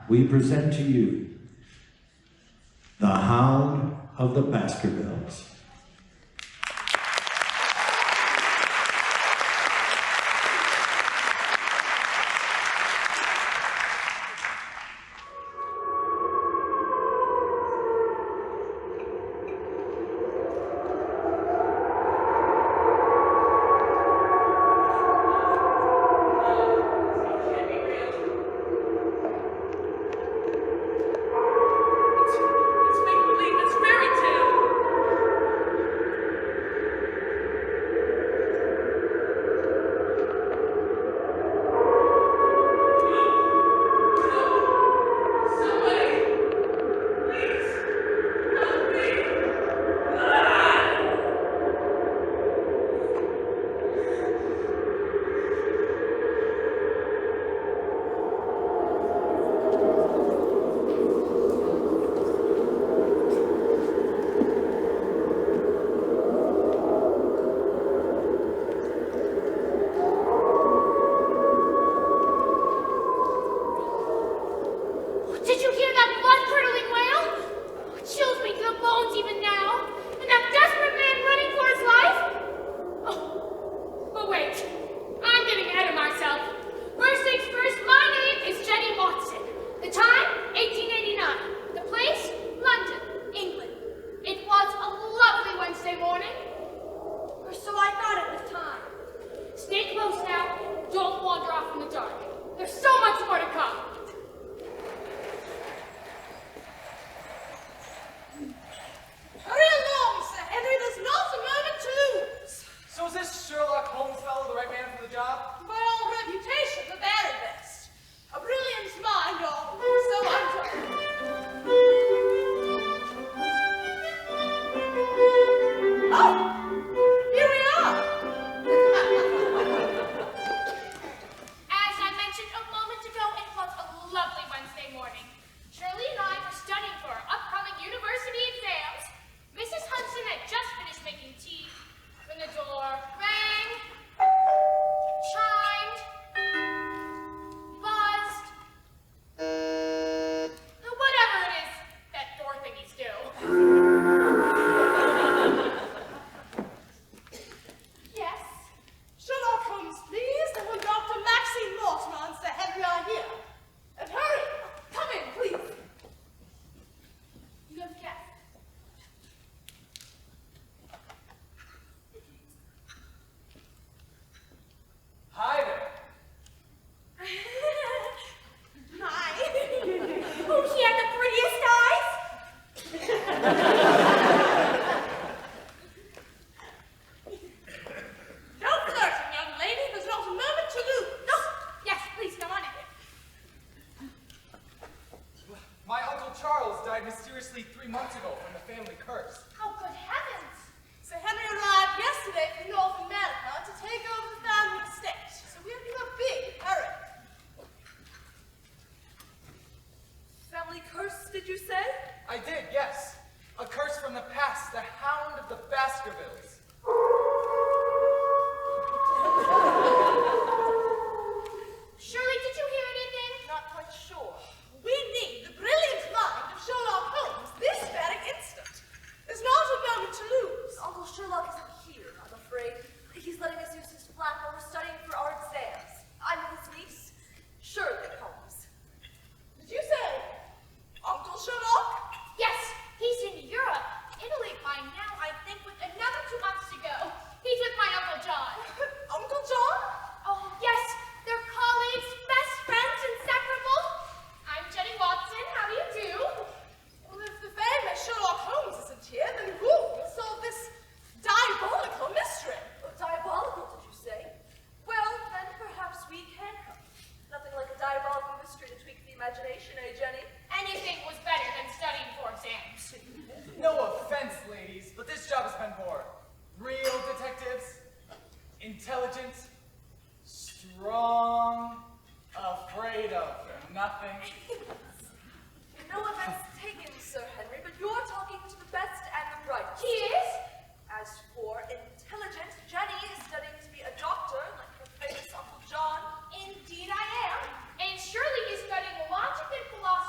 we present to you the Hound of the Baskervilles. Shirley Holmes. Did you say Uncle Sherlock? Yes, he's in Europe. Italy by now, I think, with another 2 months to go. He's with my Uncle John. Uncle John? Oh, yes, they're colleagues, best friends, inseparable. I'm Jennie Watson. How do you do? Well, if the famous Sherlock Holmes isn't here, then who will solve this diabolical mystery? Oh, diabolical, did you say? Well, then perhaps we can help. Nothing like a diabolical mystery to tweak the imagination, eh, Jenny? Anything was better than studying for exams. No offense, ladies, but this job has been for real detectives, intelligent, strong, afraid of nothing. No offense taken, Sir Henry, but you're talking to the best and the brightest. He is? As for intelligent, Jenny is studying to be a doctor, like her famous Uncle John. Indeed I am. And Shirley is studying logic and philosophy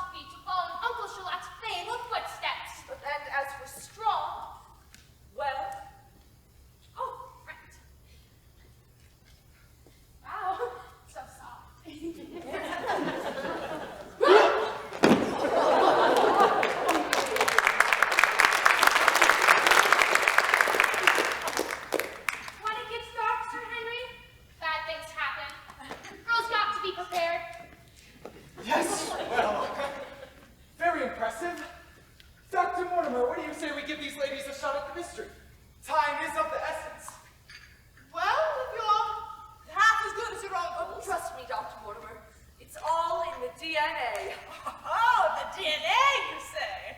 Oh, the DNA, you say?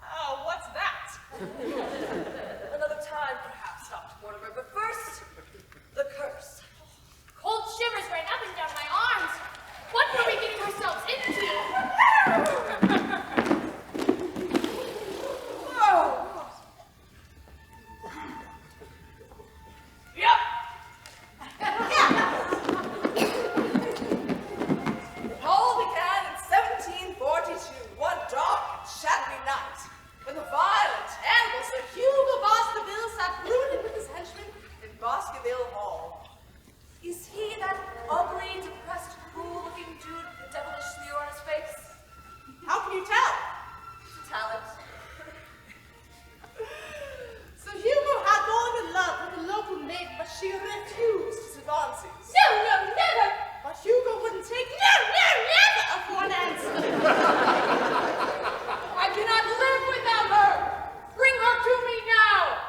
Oh, what's that? Another time, perhaps, Dr. Mortimer, but first, the curse. Cold shivers ran up and down my arms. What were we getting ourselves into? Oh. Yep. It all began in 1742, one dark and shadowy night, when the vile and terrible Sir Baskerville sat brooding with his henchmen in Baskerville Hall. Is he that ugly, depressed, cruel-looking dude with the devilish sneer on his face? How can you tell? Talent. So Hugo had fallen in love with a local maiden, but she refused his advances. No, no, never! But Hugo wouldn't take never for an answer. I cannot live without her! Bring her to me now!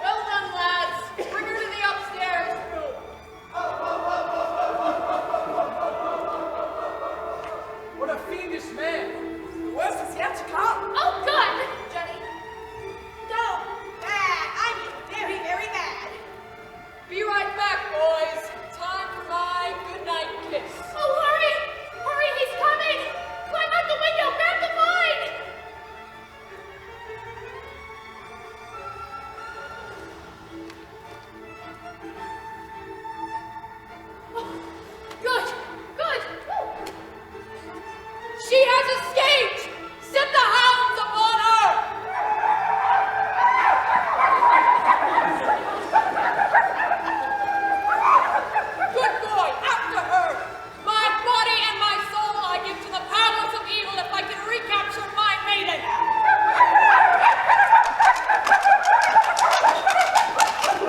Well done, lads. Bring her to the upstairs room. What a fiendish man! The worst is yet to come. Oh, good! Jenny, No, bad. I mean very, very bad. Be right back, boys. Time for my goodnight kiss. Oh, hurry! Hurry, he's coming! Climb out the window, grab the vine! Oh, good, good. She has escaped! Set the hounds upon her! Good boy, after her! My body and my soul I give to the powers of evil if I can recapture my maiden!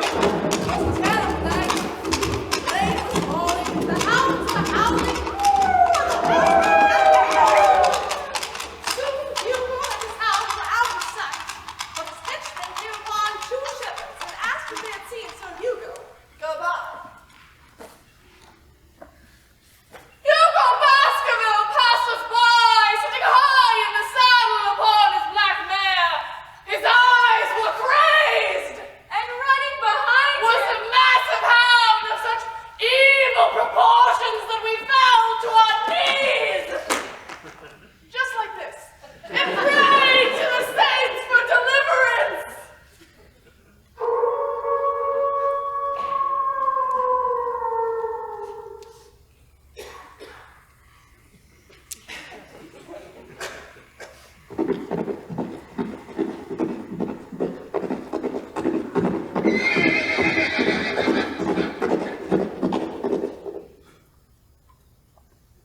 terrible night. Rain was falling. The hounds were howling. Soon Hugo and his hounds were out of sight, but his henchmen came upon two shepherds and asked if they had seen Sir Hugo go by. Hugo Baskerville passes by, sitting high in the saddle upon his black mare. His eyes were crazed, and running behind was a massive hound of such evil proportions that we fell to our knees. Just like this. And prayed to the saints for deliverance.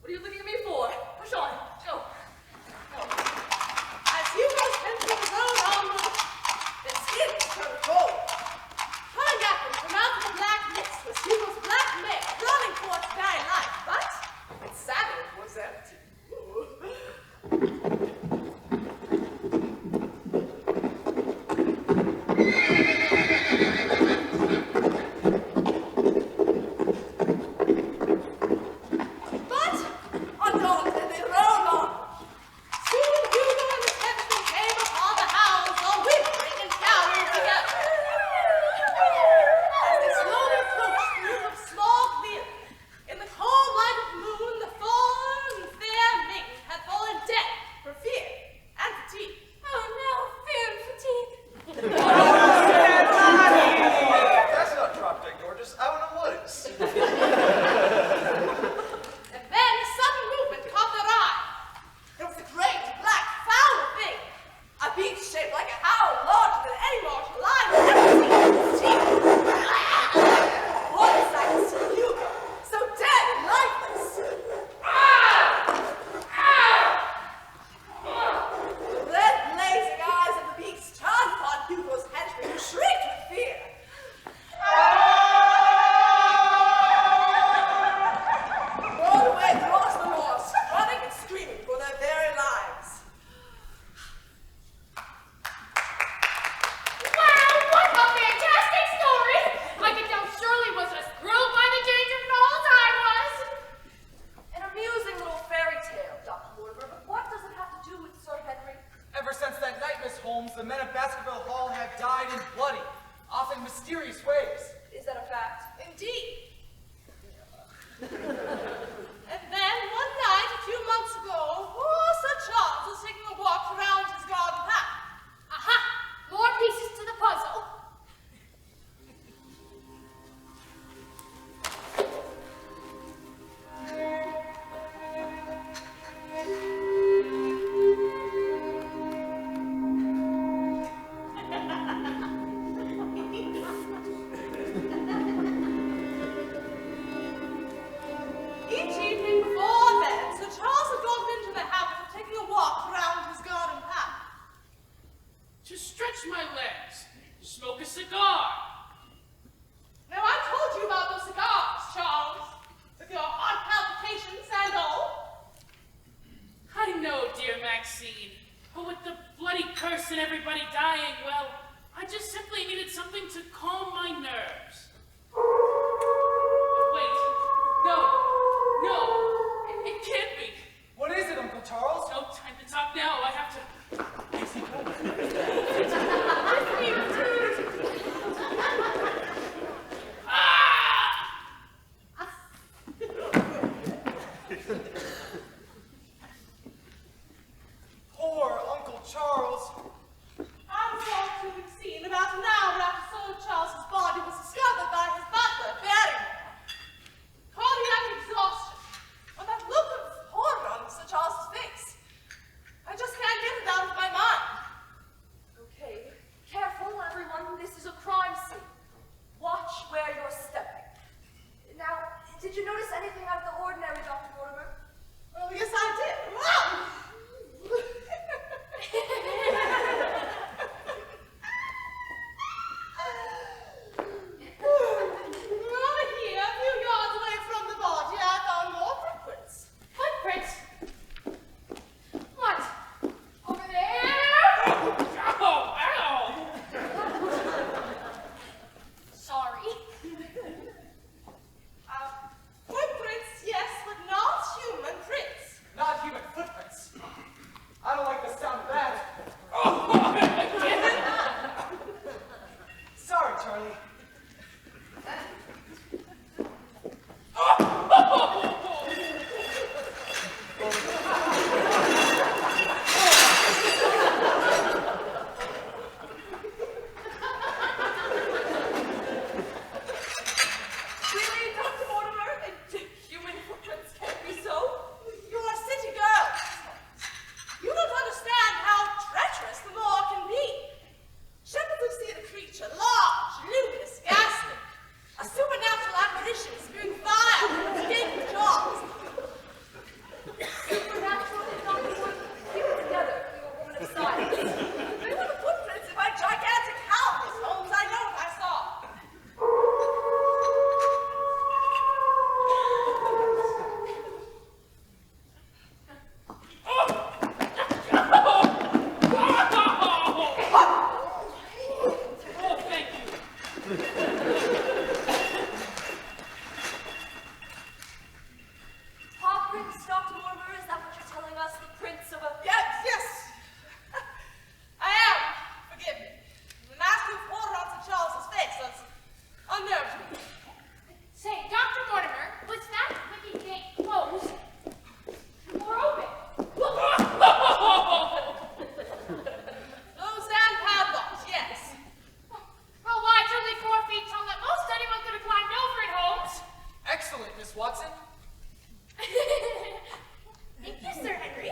What are you looking at me for? Push on. Go. As Hugo's henchmen rode onward, their skins turned cold. Coming at them from out of the black mist was Hugo's black mare running for its very life, but its saddle was empty. men of Baskerville Hall have died in bloody, often mysterious ways. Is that a fact? Indeed. And then one night, a few months ago, Sir Charles was taking a walk around his garden path. Aha! More pieces to the puzzle. Each evening before then, Sir Charles had gotten into the habit of taking a walk around his garden path. To stretch my legs, smoke a cigar. Now, I told you about those cigars, Charles, with your heart palpitations and all. I know, dear Maxine, but with the bloody curse and everybody dying, well, I just simply needed something to calm my nerves. Wait, no, it can't be. What is it, Uncle Charles? No time to talk now, I have to... Poor Uncle Charles. I was told to have seen about an hour after Sir Charles's body was discovered by his butler, Barrymore. Cardiac exhaustion. With that look of horror on Sir Charles's face. I just can't get it out of my mind. Okay. Careful, everyone. This is a crime scene. Watch where you're stepping. Now, did you notice anything out of the ordinary, Dr. Mortimer? Oh, yes, I did. Wow! Over here, a few yards away from the body, I found more footprints. Footprints. What? Over there? Ow! Sorry. Footprints, yes, but not human prints. Not human footprints. I don't like the sound of that. Sorry, Charlie. Really, Dr. Mortimer? Human footprints can't be so? You're a city girl. You don't understand how treacherous the law can be. Shepherds have seen a creature, large, luminous, ghastly. A supernatural apparition spewing fire from its gaping jaws. Supernatural and Dr. Mortimer. Keep it together, you a woman of science. They were the footprints of my gigantic hound, Miss Holmes. I know what I saw. Oh, thank you. Paw prints, Dr. Mortimer, is that what you're telling us? The prints of a... Yes. I am. Forgive me. The mask of horror on Sir Charles's face has unnerved me. Say, Dr. Mortimer, was that wicked gate closed or open? Closed and padlocked, yes. Well, why, it's only 4 feet tall. At most, anyone could have climbed over it, Holmes. Excellent, Miss Watson. Thank you, Sir Henry.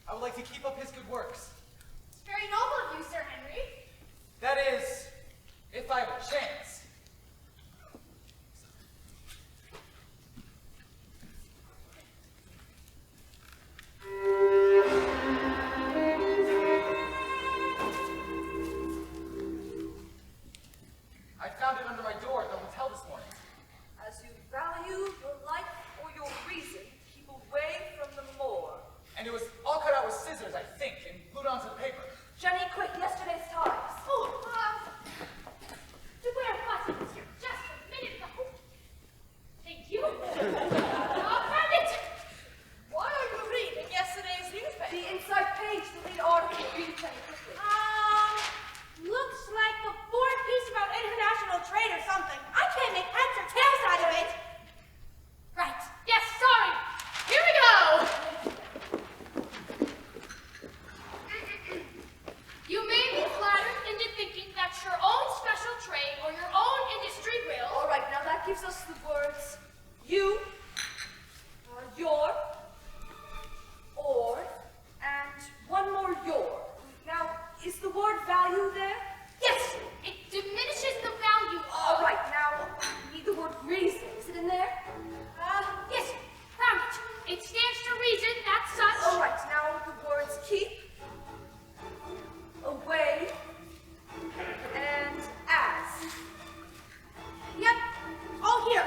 I would like to keep up his good works. It's very noble of you, Sir Henry. That is, if I have a chance. I found it under my door at the hotel this morning. As you value your life or your reason, keep away from the moor. And it was all cut out with scissors, I think, and glued onto the paper. Jenny, quick, yesterday's Times. To wear buttons here, just a minute. Thank you. Found it. Why are you reading yesterday's newspaper? The inside page, the lead article. Read it, Jenny, quickly. Looks like the fourth piece about international trade or something. I can't make heads or tails out of it. Right. Yes, sorry. Here we go. You may be flattered into thinking that your own special trade or your own industry will. All right, now that gives us the words you, your, or, and one more your. Now, is the word value there? Yes, it diminishes the value of. All right, now we need the word reason. Is it in there? Yes, found it. It stands to reason that such. All right, now the words keep, away, and as. Yep, all here.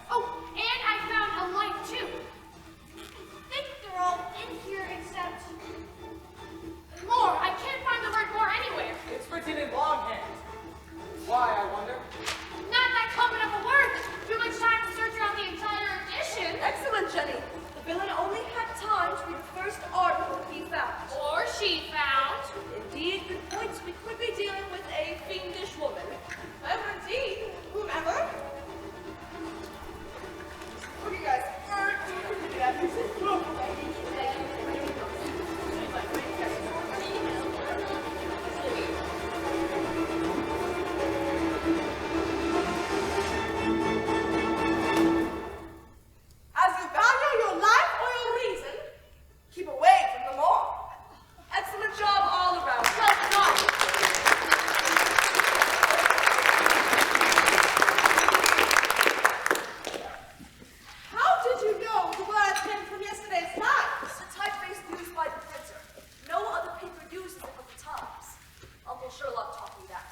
Oh, and I found a light too. I think they're all in here except more. I can't find the word more anywhere. It's written in longhand. Why, I wonder? Not that common of a word. Too much time to search around the entire edition. Excellent, Jenny. The villain only had time to read the first article he found. Or she found. Indeed, good points. We could be dealing with a fiendish woman. Oh, indeed. Whomever. Look, you guys. As you value your life or your reason, keep away from the moor. Excellent job all around. Well done. How did you know the words came from yesterday's Times? The typeface used by the printer. No other paper uses it but the Times. Uncle Sherlock taught me that.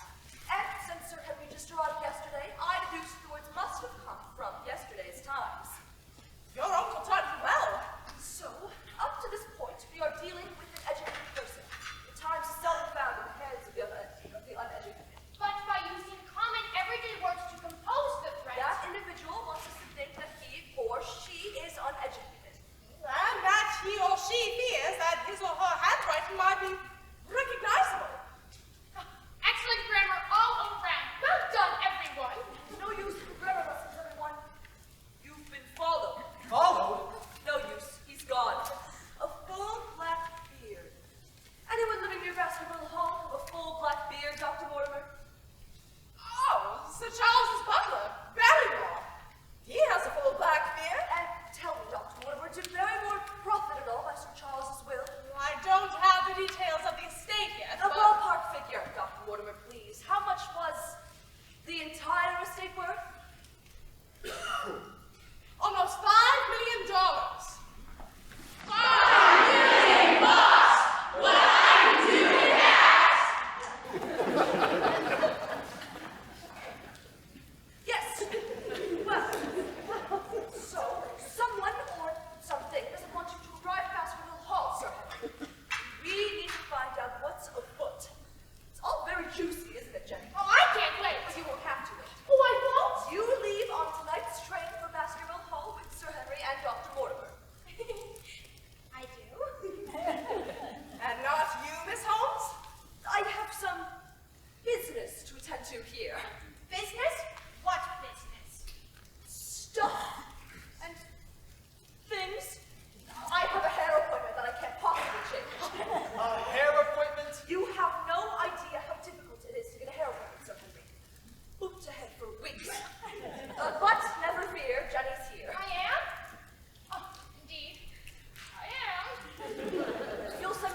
And since Sir Henry just arrived yesterday, I deduced the words must have come from yesterday's Times. Your uncle taught you well. So, up to this point, we are dealing with an educated person. The Times is seldom found in the hands of the uneducated. But by using common everyday words to compose the threat. That individual wants us to think that he or she is uneducated. And that he or she fears that his or her handwriting might be recognizable. Excellent grammar all around. Well done, everyone. No use for grammar lessons, everyone. You've been followed. Followed? No use. He's gone. A full black beard. Anyone living near Baskerville Hall have a full black beard, Dr. Mortimer? Oh, Sir Charles's butler, Barrymore. He has a full black beard. And tell me, Dr. Mortimer, did Barrymore profit at all by Sir Charles's will? I don't have the details of the estate yet, A but ballpark figure, Dr. Mortimer, please. How much was the entire estate worth? almost $5 million. Yes. Well, so someone or something doesn't want you to arrive at Baskerville Hall, sir. We need to find out what's afoot. It's all very juicy, isn't it, Jenny? Oh, I can't wait. But you won't have to. Oh, I won't. You leave on tonight's train for Baskerville Hall with Sir Henry and Dr. Mortimer. I do. And not you, Miss Holmes? I have some business to attend to here. Business? What business? Stuff and things. I have a hair appointment that I can't possibly change. A hair appointment? You have no idea how difficult it is to get a hair appointment, Sir Henry. Booked ahead for weeks. But never fear, Jenny's here. I am? Oh, indeed. I am. You'll say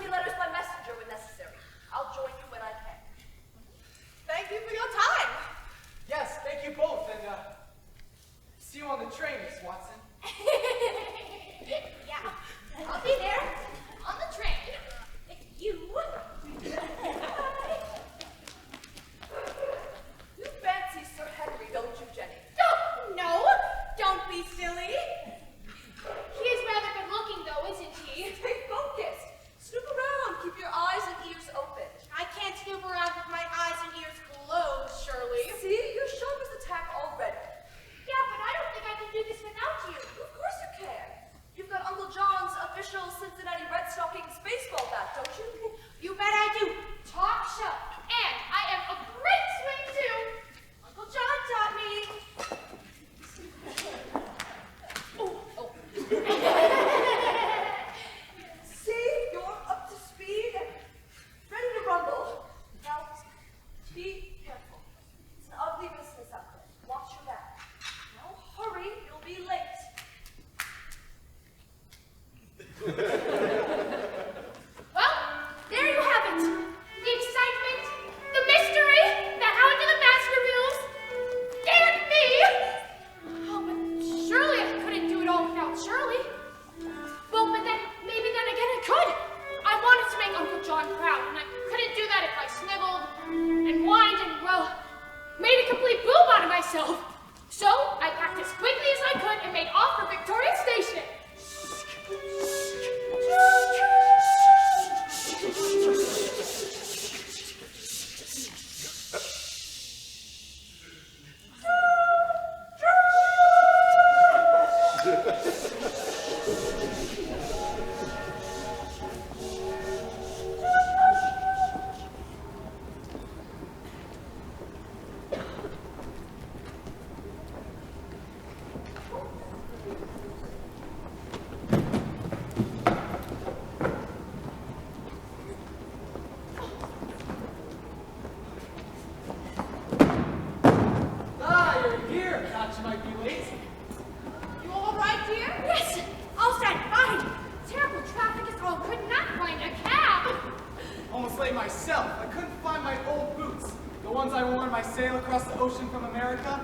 myself. I couldn't find my old boots. The ones I wore on my sail across the ocean from America.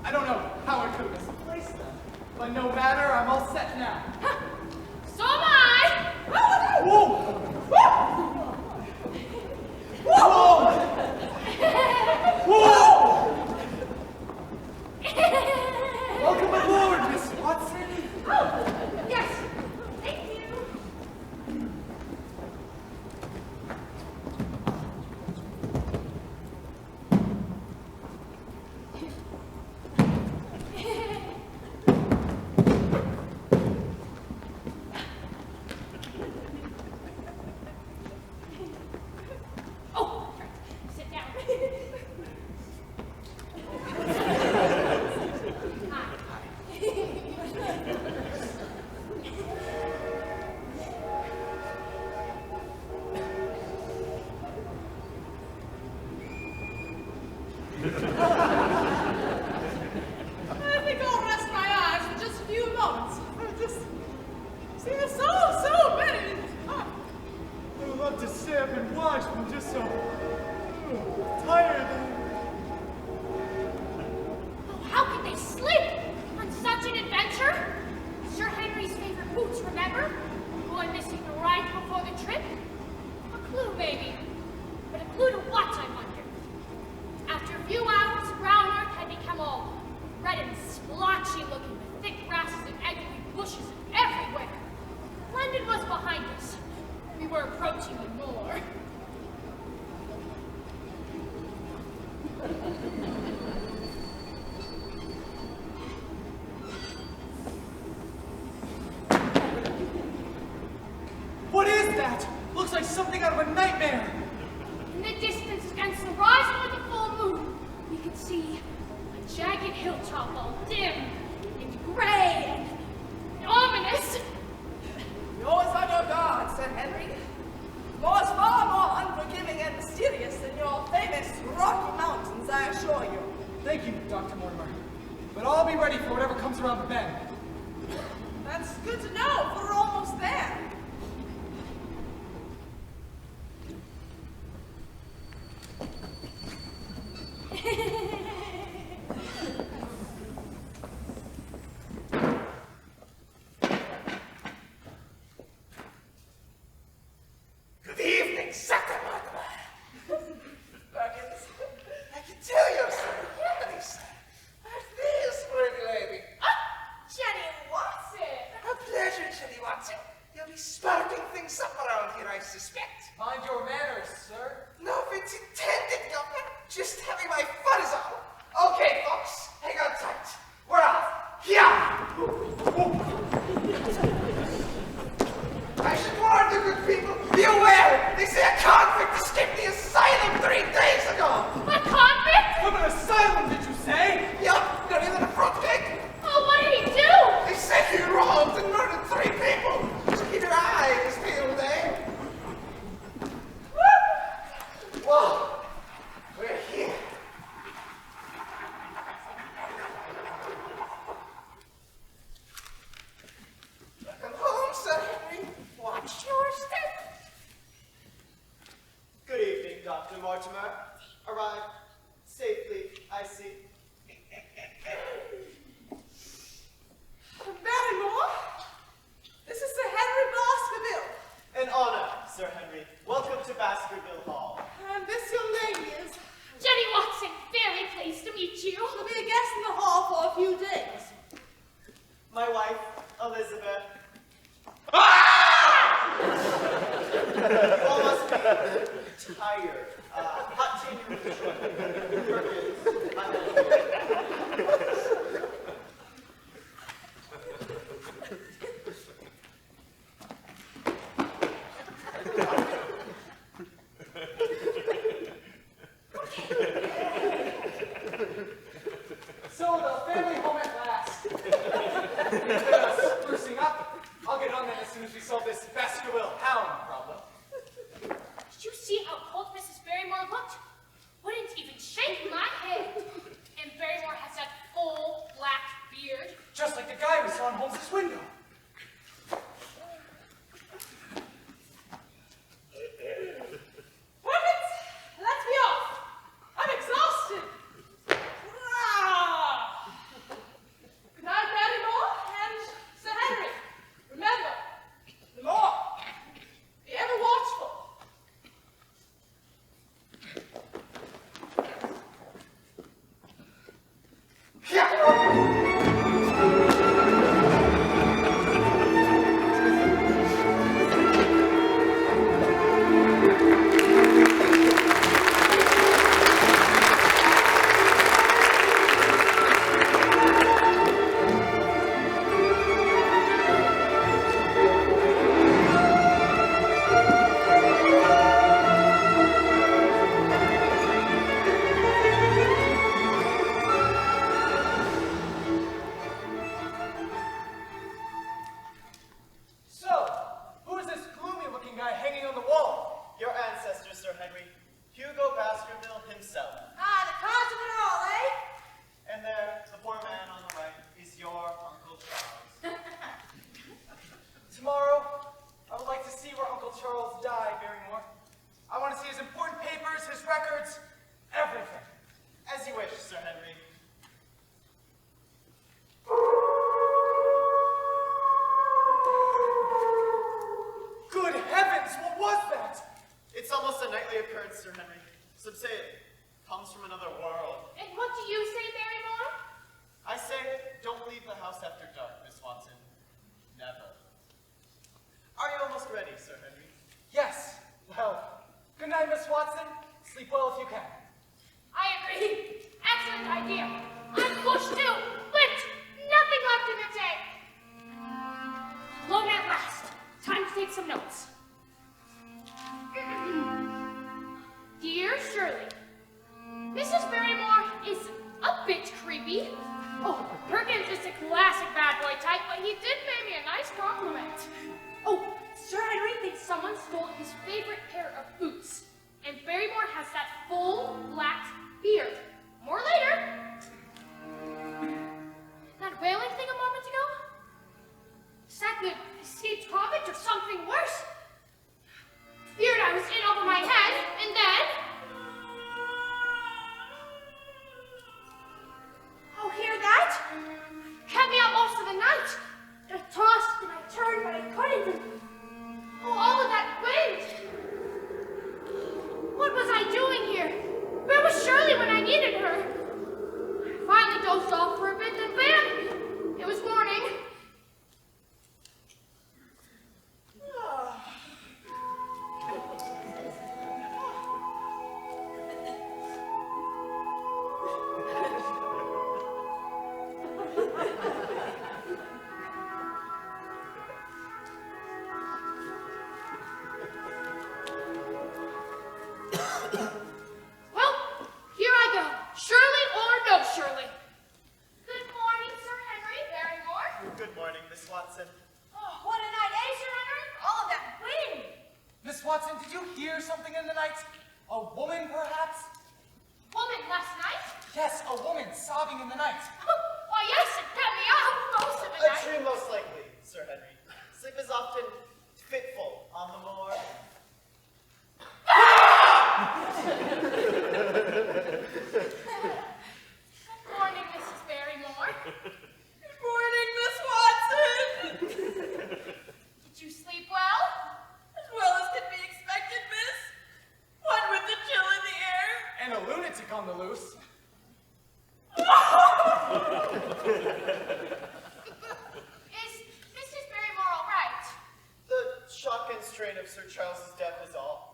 I don't know how I could have misplaced them. But no matter, I'm all set now. So am I! Whoa! Whoa! Whoa! Welcome aboard, Miss Watson. Oh, yes. Thank you. Oh, right. Sit down. I think I'll rest my eyes for just a few moments. See, there's so many. I would love to say I've been watched, but I'm just so tired. Oh, how could they slip on such an adventure? Sir Henry's favorite boots, remember? Going missing right before the trip? A clue, maybe. But a clue to what, I wonder? After a few hours, brown earth had become all red and splotchy looking, with thick grasses and ugly bushes everywhere. London was behind us. We were approaching the moor. What is that? Looks like something out of a nightmare. In the distance, against the rising of the full moon, we could see a jagged hilltop, all dim and gray and ominous. You're on your guard, Sir Henry. Yours far more unforgiving and mysterious than your famous Rocky Mountains, I assure you. Thank you, Dr. Mortimer. But I'll be ready for whatever comes around the bend. That's good to know, for we're almost there. Good evening, Sucker Mortimer. Perkins. I can tell you're so happy, sir. At this, worthy lady. Jenny Watson. A pleasure, Jenny Watson. You'll be sparking things up around here, I suspect. Mind your manners, sir. No offense intended, Governor. Just having my fun is all. Okay, folks, hang on tight. We're off. Here! I should warn the good people. Be aware, they say a convict escaped the asylum 3 days ago. A convict? From an asylum, did you say? Yup, not even a front gate. Oh, what did he do? They say he robbed and murdered 3 people. So keep your eyes peeled, eh? Whoa, we're here. Welcome home, Sir Henry. Watch your step. Good evening, Dr. Mortimer. Arrived safely, I see. Barrymore? This is Sir Henry Baskerville. An honor, Sir Henry. Welcome to Baskerville Hall. And this young lady is Jenny Watson, very pleased to meet you. she'll be a guest in the hall for a few days. My wife, Elizabeth. You all must be tired. Hot tea and Perkins, my So the family home at last. Sprucing up. I'll get on that as soon as we solve this Baskerville Hound problem. Did you see how cold Mrs. Barrymore looked? Wouldn't even shake my head. And Barrymore has that on the wall? Your ancestor, Sir Henry, Hugo Baskerville himself. Ah, the cause of it all, eh? And there, the poor man on the right, is your Uncle Charles. Tomorrow, I would like to see where Uncle Charles died, Barrymore. I want to see his important papers, his records, everything. As you wish, Sir Henry. Good heavens, what was that? It's almost a nightly occurrence, Sir Henry. Some say it comes from another world. And what do you say, Barrymore? I say, don't leave the house after dark, Miss Watson. Never. Are you almost ready, Sir Henry? Yes. Well, good night, Miss Watson. Sleep well if you can. I agree. Excellent idea. I'm pushed too, but nothing left in the tank. Alone at last. Time to take some notes. Dear Shirley, Mrs. Barrymore is a bit creepy. Oh, Perkins is a classic bad boy type, but he did pay me a nice compliment. Oh, Sir Henry thinks someone stole his favorite pair of boots, and Barrymore has that full black beard. More later. That whaling thing a moment ago? Is that the escaped convict or something worse? Beard I was in over my head, and then... Oh, hear that? Kept me up most of the night. I tossed and I turned, but I couldn't. Oh, all of that wind. What was I doing here? Where was Shirley when I needed her? I finally dozed off for a bit, then bam! It was morning. Well, here I go. Shirley or no Shirley. Good morning, Sir Henry Barrymore. Good morning, Miss Watson. Oh, what a night, eh, Sir Henry? All of that wind. Miss Watson, did you hear something in the night? A woman, perhaps? Woman last night? Yes, a woman sobbing in the night. Why, yes, it kept me up most of the A night. dream most likely, Sir Henry. Sleep is often fitful on the moor. Good morning, Mrs. Barrymore. Good morning, Miss Watson. Did you sleep well? As well as could be expected, miss. What with the chill in the air. And a lunatic on the loose. Is Mrs. Barrymore all right? The shock and strain of Sir Charles's death is all.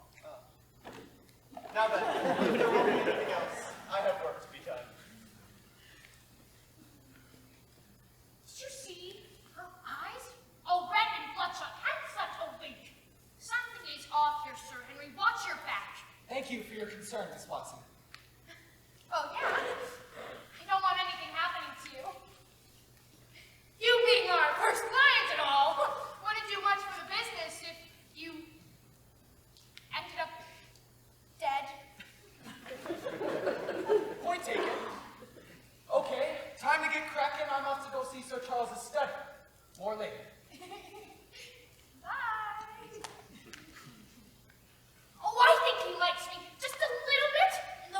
Now then, if there won't be anything else, I have work to be done. Did you see her eyes? Oh, red and bloodshot, and such a wink. Something is off here, Sir Henry. Watch your back. Thank you for your concern, Miss Watson. Oh, yeah? I don't want anything happening to you. You being our first client and all wouldn't do much for the business if you ended up dead. Point taken. Okay, time to get cracking. I'm off to go see Sir Charles's study. More later. Bye. Oh, I think he likes me just a little bit, and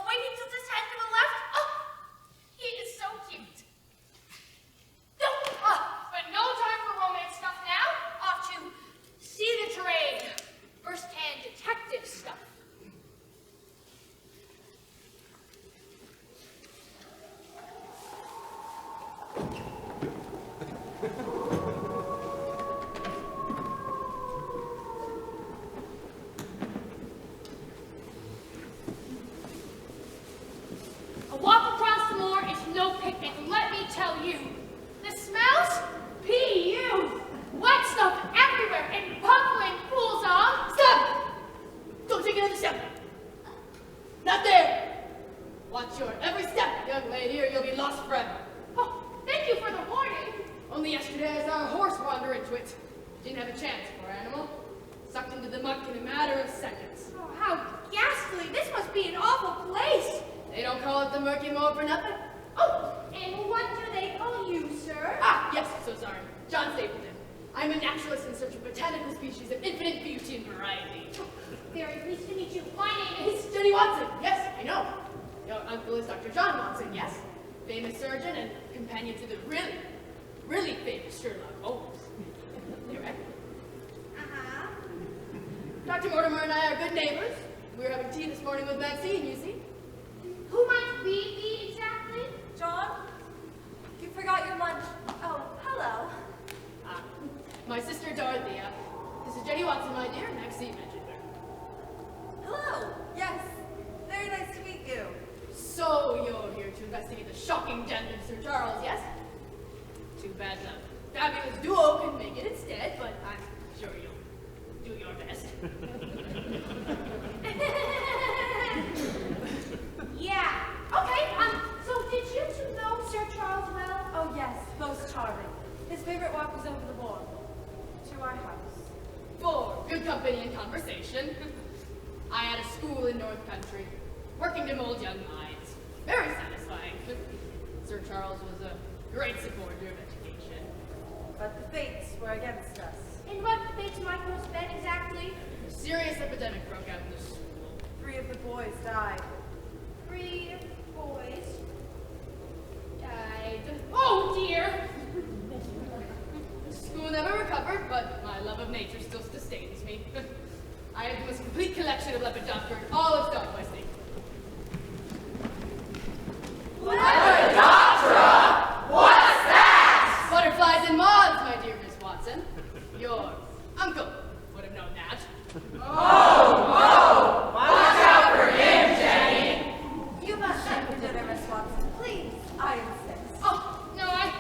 of seconds. Oh, how ghastly. This must be an awful place. They don't call it the Murky Moor for nothing. Oh, and what do they call you, sir? Ah, yes, so sorry. John Stapleton. I'm a naturalist in search of botanical species of infinite beauty and variety. Very pleased to meet you. My name is... It's Jenny Watson. Yes, I know. Your uncle is Dr. John Watson, yes? Famous surgeon and companion to the really famous Sherlock Holmes. You right? Uh-huh. Dr. Mortimer and I are good neighbors. We were having tea this morning with Maxine, you see. Who might we be exactly? John, you forgot your lunch. Oh, hello. Ah, my sister Dorothea. This is Jenny Watson, my dear. Maxine mentioned her. Hello. Yes. Very nice to meet you. So you're here to investigate the shocking death of Sir Charles, yes? Too bad the fabulous duo can make it instead, but I'm sure you'll do your best. Yeah. Okay, so did you two know Sir Charles well? Oh, yes. Most charming. His favorite walk was over the moor. To our house. For good company and conversation. I had a school in North Country, working to mold young minds. Very satisfying. Sir Charles was a great supporter of education. But the fates were against us. And what makes Michael's bed exactly? A serious epidemic broke out in the school. 3 of the boys died. 3 boys died. Oh dear! The school never recovered, but my love of nature still sustains me. I have the most complete collection of Lepidoptera, all of stock by state. Lepidoptera? What's that? Butterflies and moths, my dear Miss Watson. Your uncle would have known that. Oh! Watch out for him, Jenny! You must stay for dinner, Miss Watson. Please. I insist. Oh, no, I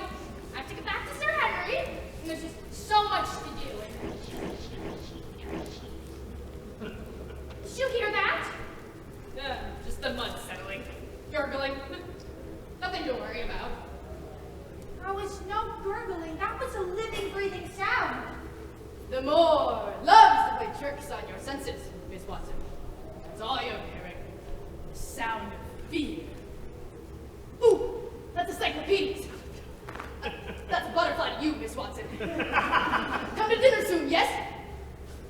have to get back to Sir Henry. And there's just so much to do. Did you hear that? Just the mud settling. Gurgling. Nothing to worry about. There was no gurgling. That was a living, breathing sound. The moor loves to play tricks on your senses, Miss Watson. That's all you're hearing. The sound of fear. Ooh, that's encyclopedias. That's a butterfly to you, Miss Watson. Come to dinner soon, yes?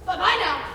Bye-bye now.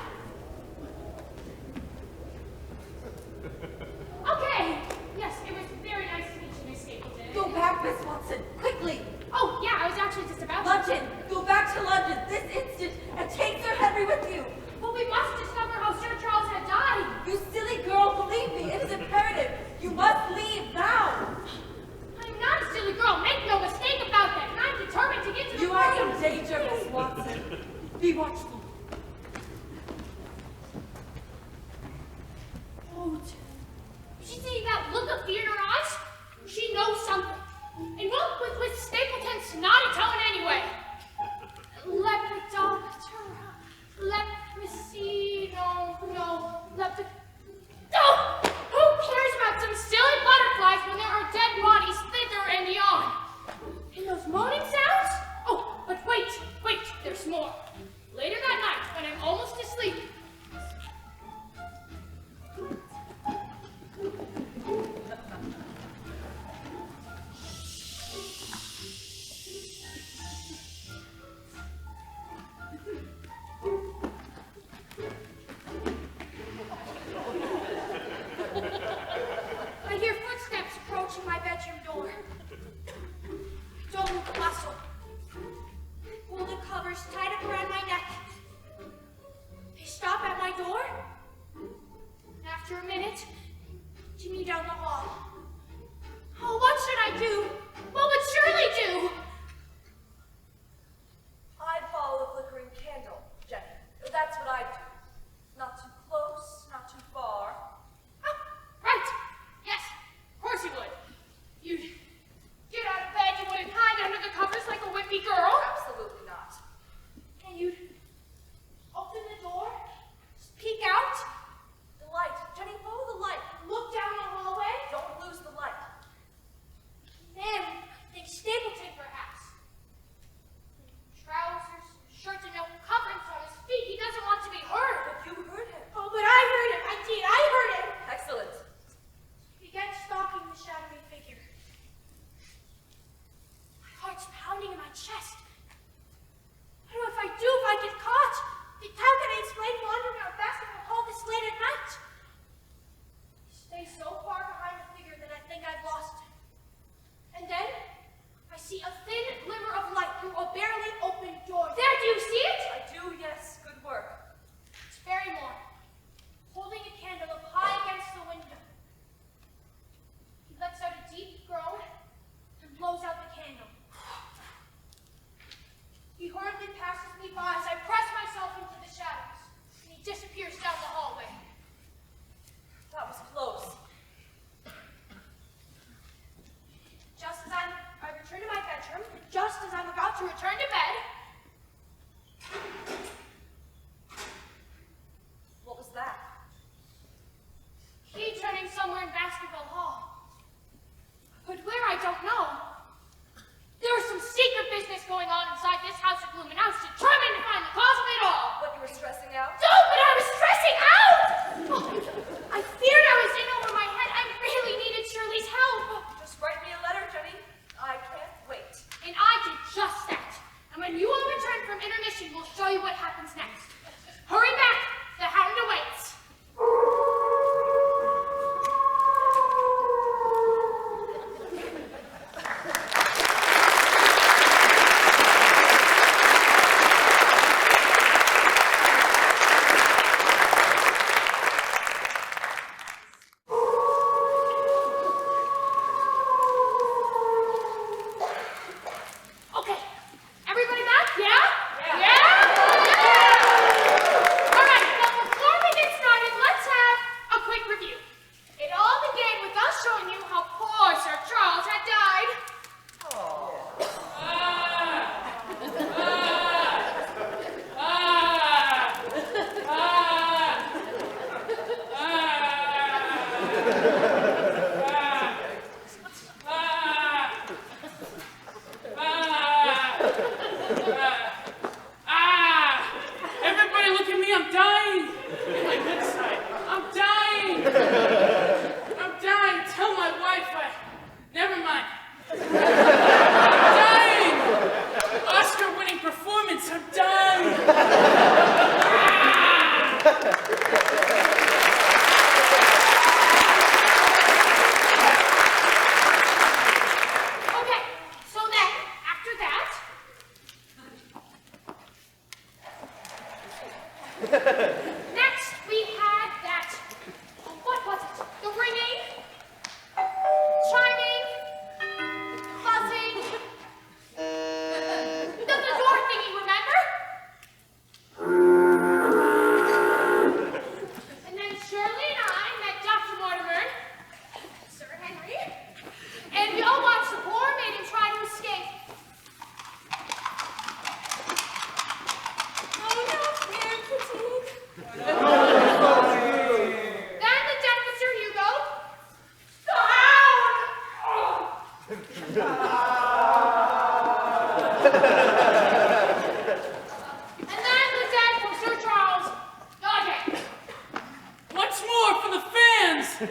No!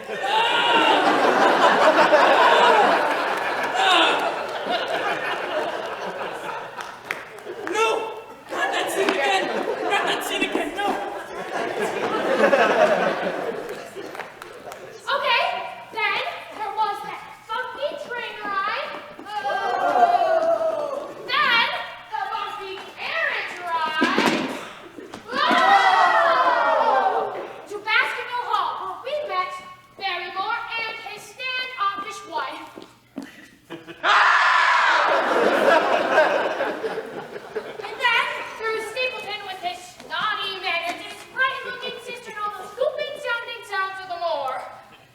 Not that scene again! Not that scene again, no! Okay, then there was that funky train ride. Then the funky carriage ride. To Baskerville Hall, where we met Barrymore and his standoffish wife. And then through Stapleton with his snotty manners, his bright-looking sister, and all those scooping-sounding sounds of the moor.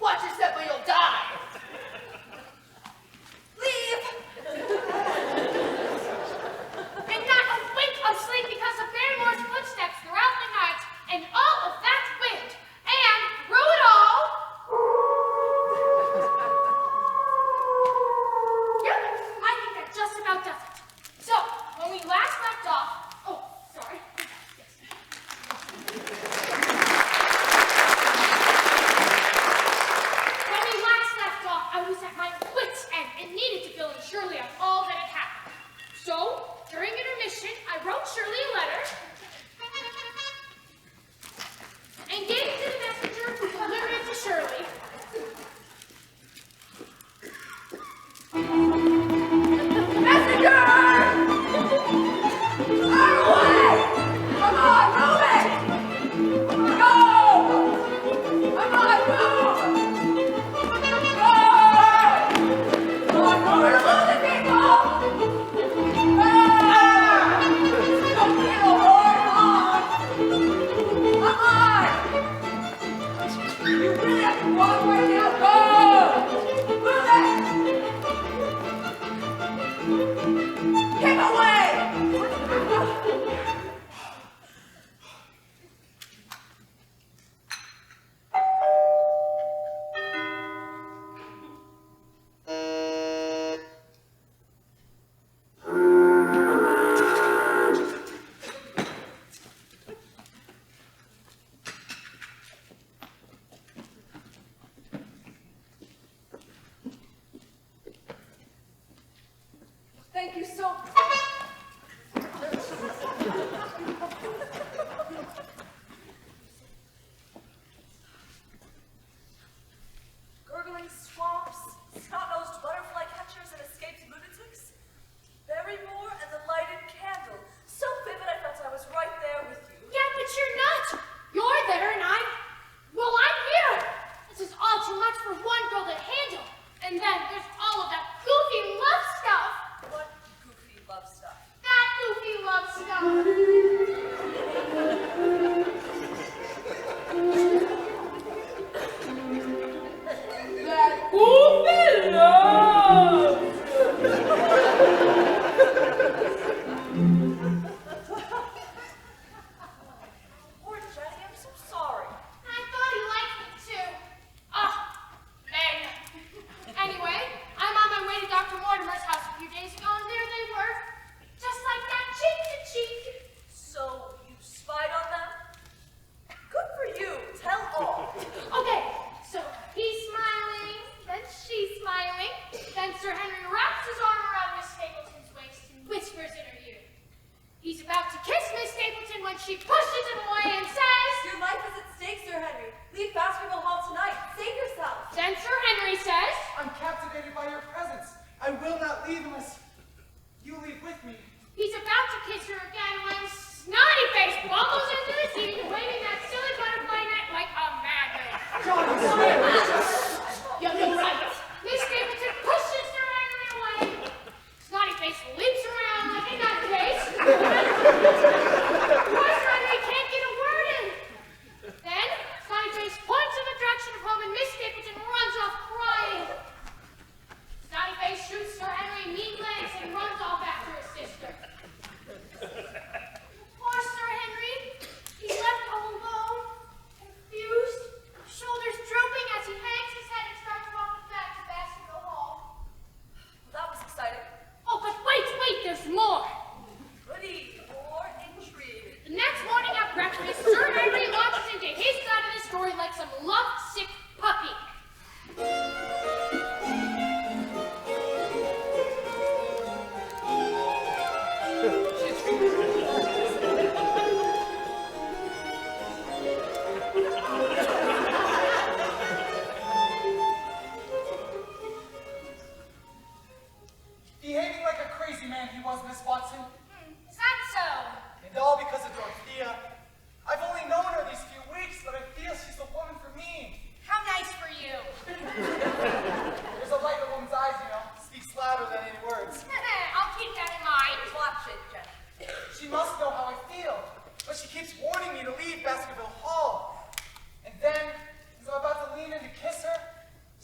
Watch your step or you'll die. Leave! And not a wink of sleep because of Barrymore's footsteps throughout the night, and all of that wind. And through it all, yep, I think that just about does it. So, when we last left off, oh, sorry. Yes. When we last left off, I was at my wit's end and needed to fill in Shirley on all that had happened. So, during intermission, I wrote Shirley a letter and gave it to the messenger who delivered it to Shirley. Messenger! Out of the way! Come on, move it! Go! Come on, move! Go! Come on, move it, losing people! Don't get a word on! Come on! You really have to walk right now. Go! Move it! Get away! Thank you so much. Gurgling swamps, snot-nosed butterfly catchers, and escaped lunatics. Barrymore and the lighted candle. So vivid I felt I was right there with you. Yeah, but you're not. You're there and I'm here. This is all too much for one girl to handle. And then there's all of that goofy love stuff. What goofy love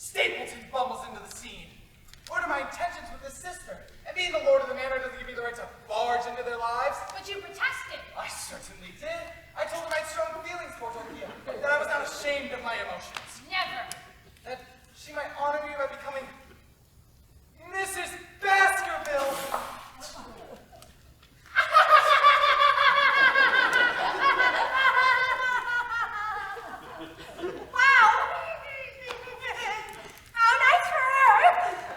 Stapleton bumbles into the scene. What are my intentions with his sister? And being the lord of the manor doesn't give me the right to barge into their lives. But you protested. I certainly did. I told him I had strong feelings towards Orkia, that I was not ashamed of my emotions. Never. That she might honor me by becoming Mrs. Baskerville. Wow! How nice for her!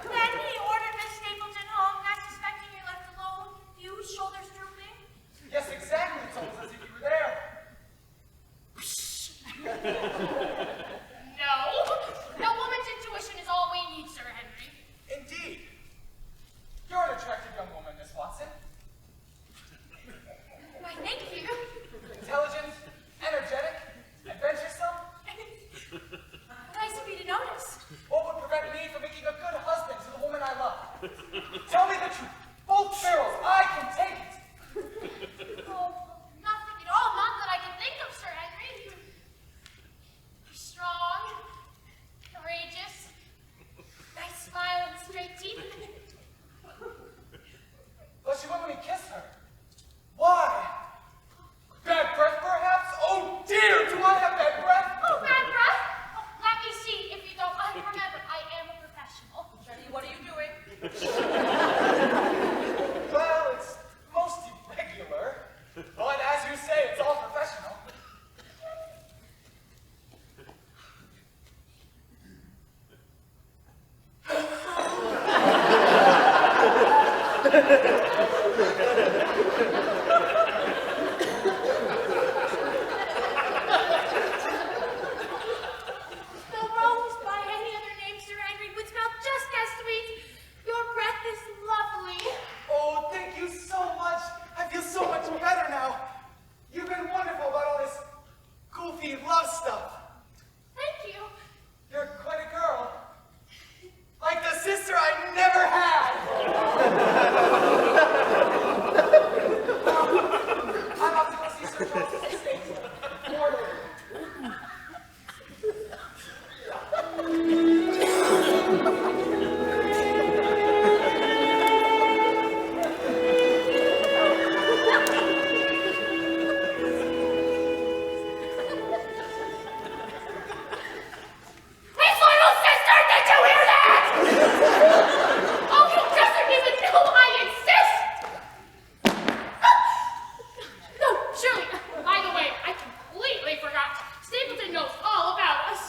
Then he ordered Miss Stapleton home, not suspecting you're left alone, confused, shoulders drooping. Yes, exactly. It's almost as if you were there. No. A woman's intuition is all we need, Sir Henry. Indeed. You're an attractive young woman, Miss Watson. Why, thank you. Intelligent, energetic, adventuresome. Nice of you to notice. What would prevent me from making a good husband to the woman I love? Tell me the truth. Both barrels, I can take it. Oh, nothing at all. Not that I can think of, Sir Henry. You're strong, courageous, nice smile and straight teeth. But she wouldn't let me kiss her. Why? Bad breath, perhaps? Oh dear, do I have bad breath? Oh, bad breath. Oh, let me see if you don't. Remember, I am a professional. Jenny, what are you doing? Well, it's most irregular. But as you say, it's all professional. The rose, by any other name, Sir Henry, would smell just as sweet. Your breath is lovely. Oh, thank you so much. I feel so much better now. You've been wonderful about all this goofy love stuff. Thank you. You're quite a girl. Like the sister I never had. I'm off to go see Sir Charles' estate. More later. His little sister, did you hear that? Oh, he doesn't even know I exist. No, Shirley, by the way, I completely forgot. Stapleton knows all about us.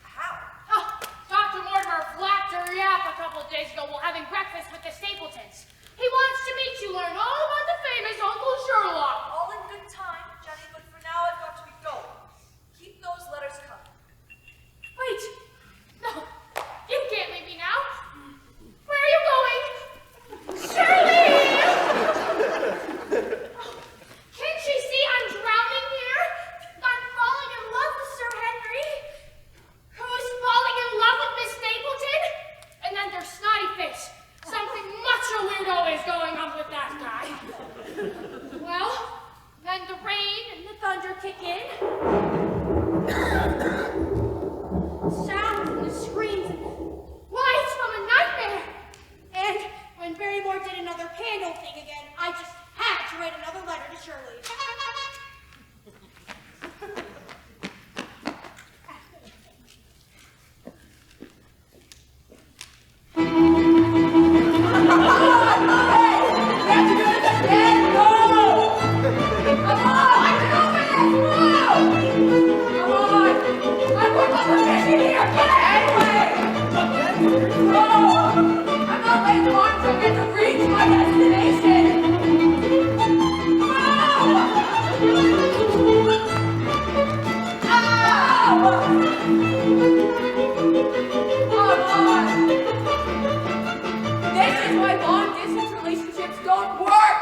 How? Oh, Dr. Mortimer flapped her yap a couple of days ago while having breakfast with the Stapletons. He wants to meet you, learn all about the famous Uncle Sherlock. All in good time, Jenny, but for now I've got to be going. Keep those letters coming. Wait, no, you can't leave me now. Where are you going? Shirley! Can't she see I'm drowning here? I'm falling in love with Sir Henry. Who's falling in love with Miss Stapleton? And then there's Snotty Face. Something much a weirdo is going on with that guy. Well, then the rain and the thunder kick in. Sounds and the screams and lights from a nightmare. And when Barrymore did another candle thing again, I just had to write another letter to Shirley. This is why long-distance relationships don't work!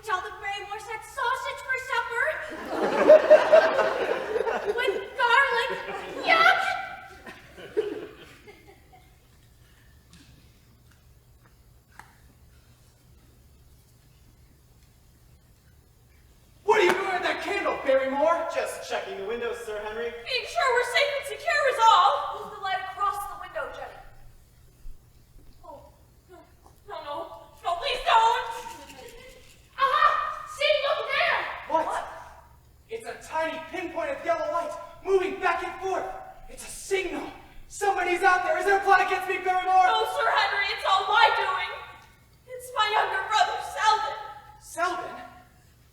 tell the Braymores had sausage for supper. With garlic. Yuck! What are you doing with that candle, Barrymore? Just checking the windows, Sir Henry. Being sure we're safe and secure is all. Move the light across the window, Jenny. Oh, no, please don't. Aha! See, look there! What? It's a tiny pinpoint of yellow light moving back and forth. It's a signal. Somebody's out there. Is there a plot against me, Barrymore? No, Sir Henry, it's all my doing. It's my younger brother, Selden. Selden?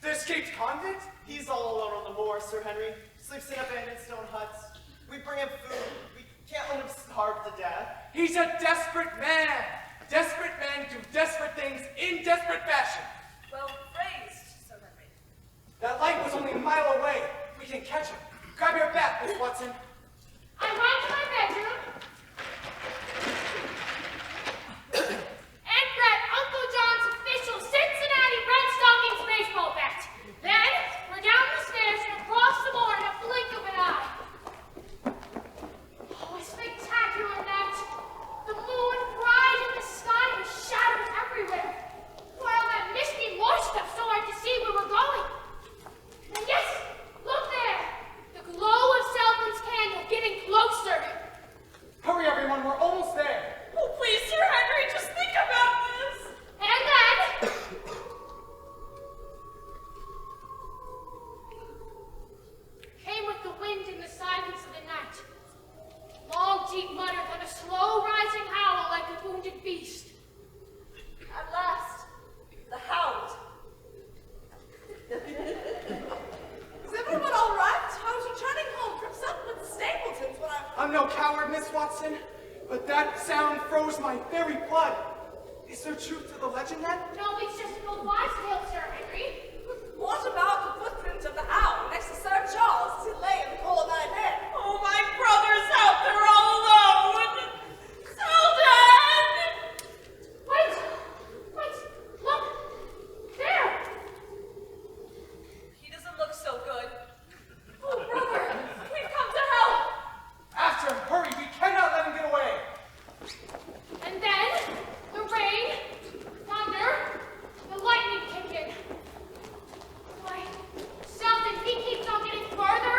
The escaped convict? He's all alone on the moor, Sir Henry. Sleeps in abandoned stone huts. We bring him food. We can't let him starve to death. He's a desperate man. Desperate men do desperate things in desperate fashion. Well phrased, Sir Henry. That light was only a mile away. We can catch him. Grab your bat, Miss Watson. I went to my bedroom and grabbed Uncle John's official Cincinnati Red Stockings baseball bat. Then we're down the stairs and across the moor in a blink of an eye. Oh, a spectacular night. The moon bright in the sky with shadows everywhere. While that misty moor stuff so hard to see where we're going. And yes, look there. The glow of Selden's candle getting closer. Hurry, everyone. We're almost there. Oh, please, Sir Henry, just think about this. And then came with the wind and the silence of the night. Long, deep mutter, then a slow rising howl like a wounded beast. At last, the Hound. Is everyone all right? I was returning home from Sutherland Stapleton's when I'm no coward, Miss Watson, but that sound froze my very blood. Is there truth to the legend, then? No, it's just an old wives' tale, Sir Henry. What about the footprint of the Hound next to Sir Charles as he lay in the cold night air? Oh, my brother's out there all alone. Selden! Wait! Look! There! He doesn't look so good. Oh, brother, we've come to help. After him, hurry. We cannot let him get away. And then the rain, thunder, the lightning kick in. Why, Selden, he keeps on getting farther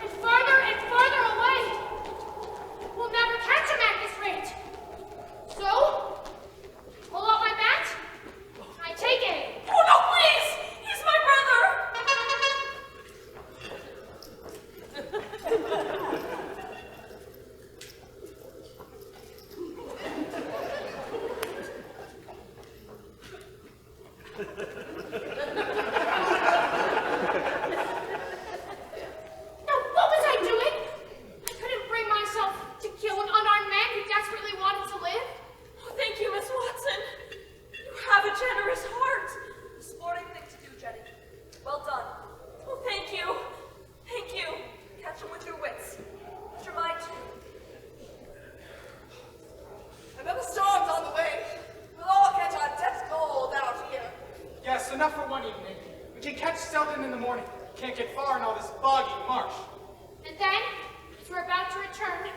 and farther and farther away. We'll never catch him at this rate. So, pull out my bat. I take aim. Oh, no, please! He's my brother! No, what was I doing? I couldn't bring myself to kill an unarmed man who desperately wanted to live. Oh, thank you, Miss Watson. You have a generous heart. Sporting thing to do, Jenny. Well done. Oh, thank you. Thank you. Catch him with your wits. Use your mind too. Another storm's on the way. We'll all catch our death cold out here. Yes, enough for one evening. We can catch Selden in the morning. Can't get far in all this boggy marsh. And then, as we're about to return,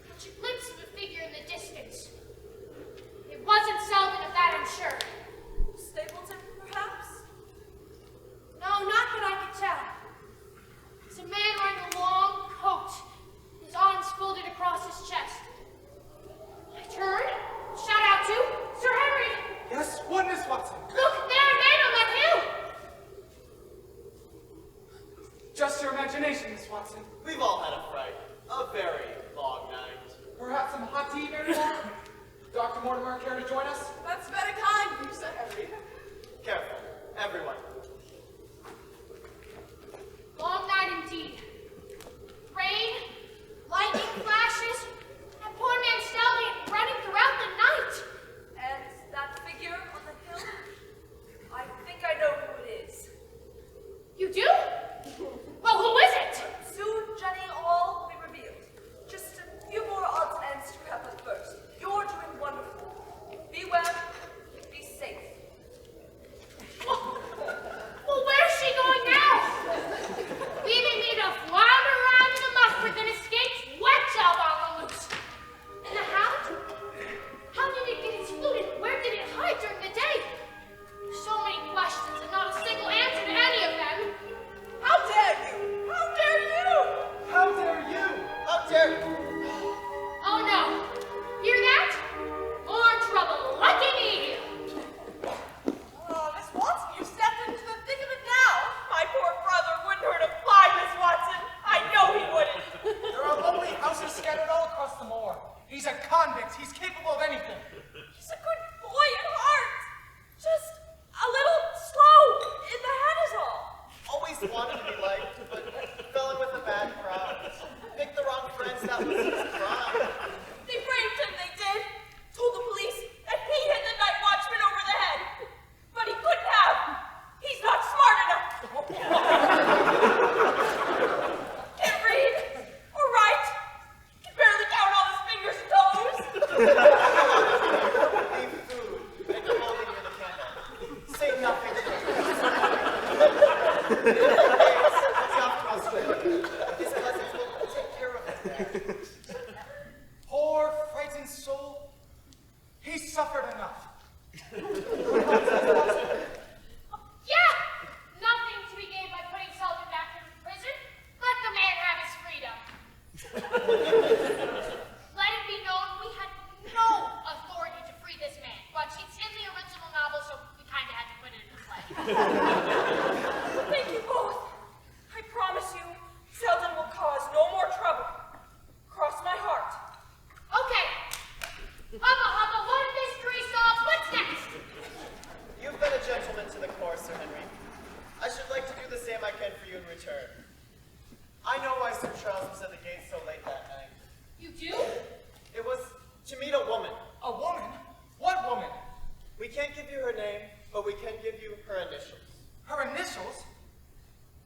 catch a glimpse of a figure in the distance. It wasn't Selden, of that I'm sure. Stapleton, perhaps? No, not that I could tell. It's a man wearing a long coat, his arms folded across his chest. I turn, shout out to Sir Henry. Yes, what, Miss Watson? Look, there again on that hill. Just your imagination, Miss Watson. We've all had a fright. A very long night. Perhaps some hot tea, Barrymore? Dr. Mortimer, care to join us? That's very kind of you, Sir Henry. Careful, everyone. Long night indeed. Rain, lightning flashes, and poor man Selden running throughout the night. And that figure on the hill? I think I know who it is. You do? Well, who is it? Soon, Jenny, all will be revealed. Just a few more odds and ends to wrap up first. You're doing wonderful. Beware He's suffered enough. Yeah! Nothing to be gained by putting Sullivan back in prison. Let the man have his freedom. Let it be known we had no authority to free this man, but it's in the original novel, so we kind of had to put it in the play. Thank you both. I promise you, Selden will cause no more trouble. Cross my heart. Okay. Hubba, one mystery solved. What's next? You've been a gentleman to the core, Sir Henry. I should like to do the same I can for you in return. I know why Sir Charles was at the gate so late that night. You do? It was to meet a woman. A woman? What woman? We can't give you her name, but we can give you her initials. Her initials?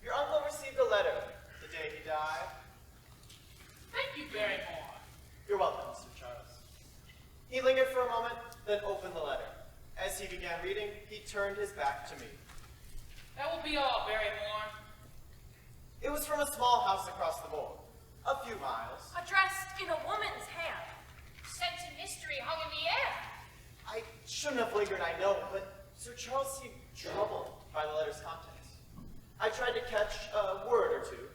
Your uncle received a letter the day he died. Thank you, Barrymore. You're welcome, Sir Charles. He lingered for a moment, then opened the letter. As he began reading, he turned his back to me. That will be all, Barrymore. It was from a small house across the board, a few miles. Addressed in a woman's hand. Sense of mystery hung in the air. I shouldn't have lingered, I know, but Sir Charles seemed troubled by the letter's contents. I tried to catch a word or two.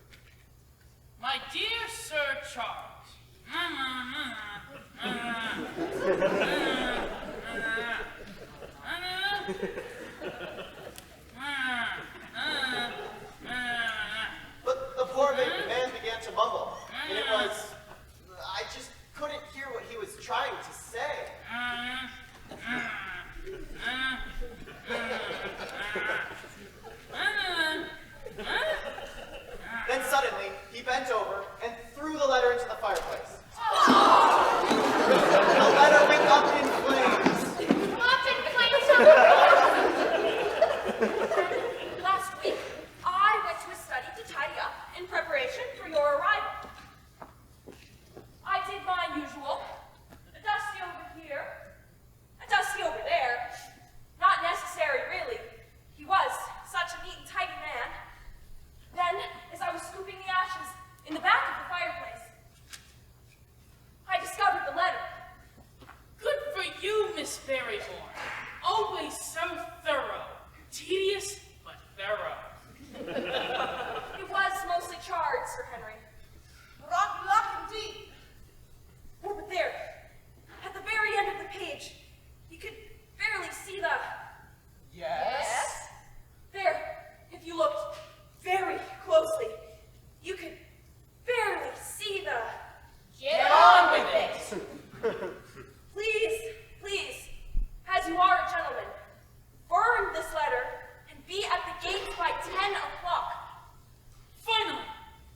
My dear Sir Charles. But the poor man began to mumble, and it was... I just couldn't hear what he was trying to say. Then suddenly, he bent over and threw the letter into the fireplace. The letter went up in flames. Up in flames. Last week, I went to his study to tidy up in preparation for your arrival. I did my usual. A dusty over here, a dusty over there. Not necessary, really. He was such a neat and tidy man. Then, as I was scooping the ashes in the back of the fireplace, I discovered the letter. Good for you, Miss Barrymore. Always so thorough. Tedious, but thorough. It was mostly charred, Sir Henry. Rocky luck indeed. Oh, but there, at the very end of the page, you could barely see the... Yes? There, if you looked very closely, you could barely see the... Get on with it. Please, as you are a gentleman, burn this letter and be at the gate by 10 o'clock. Finally!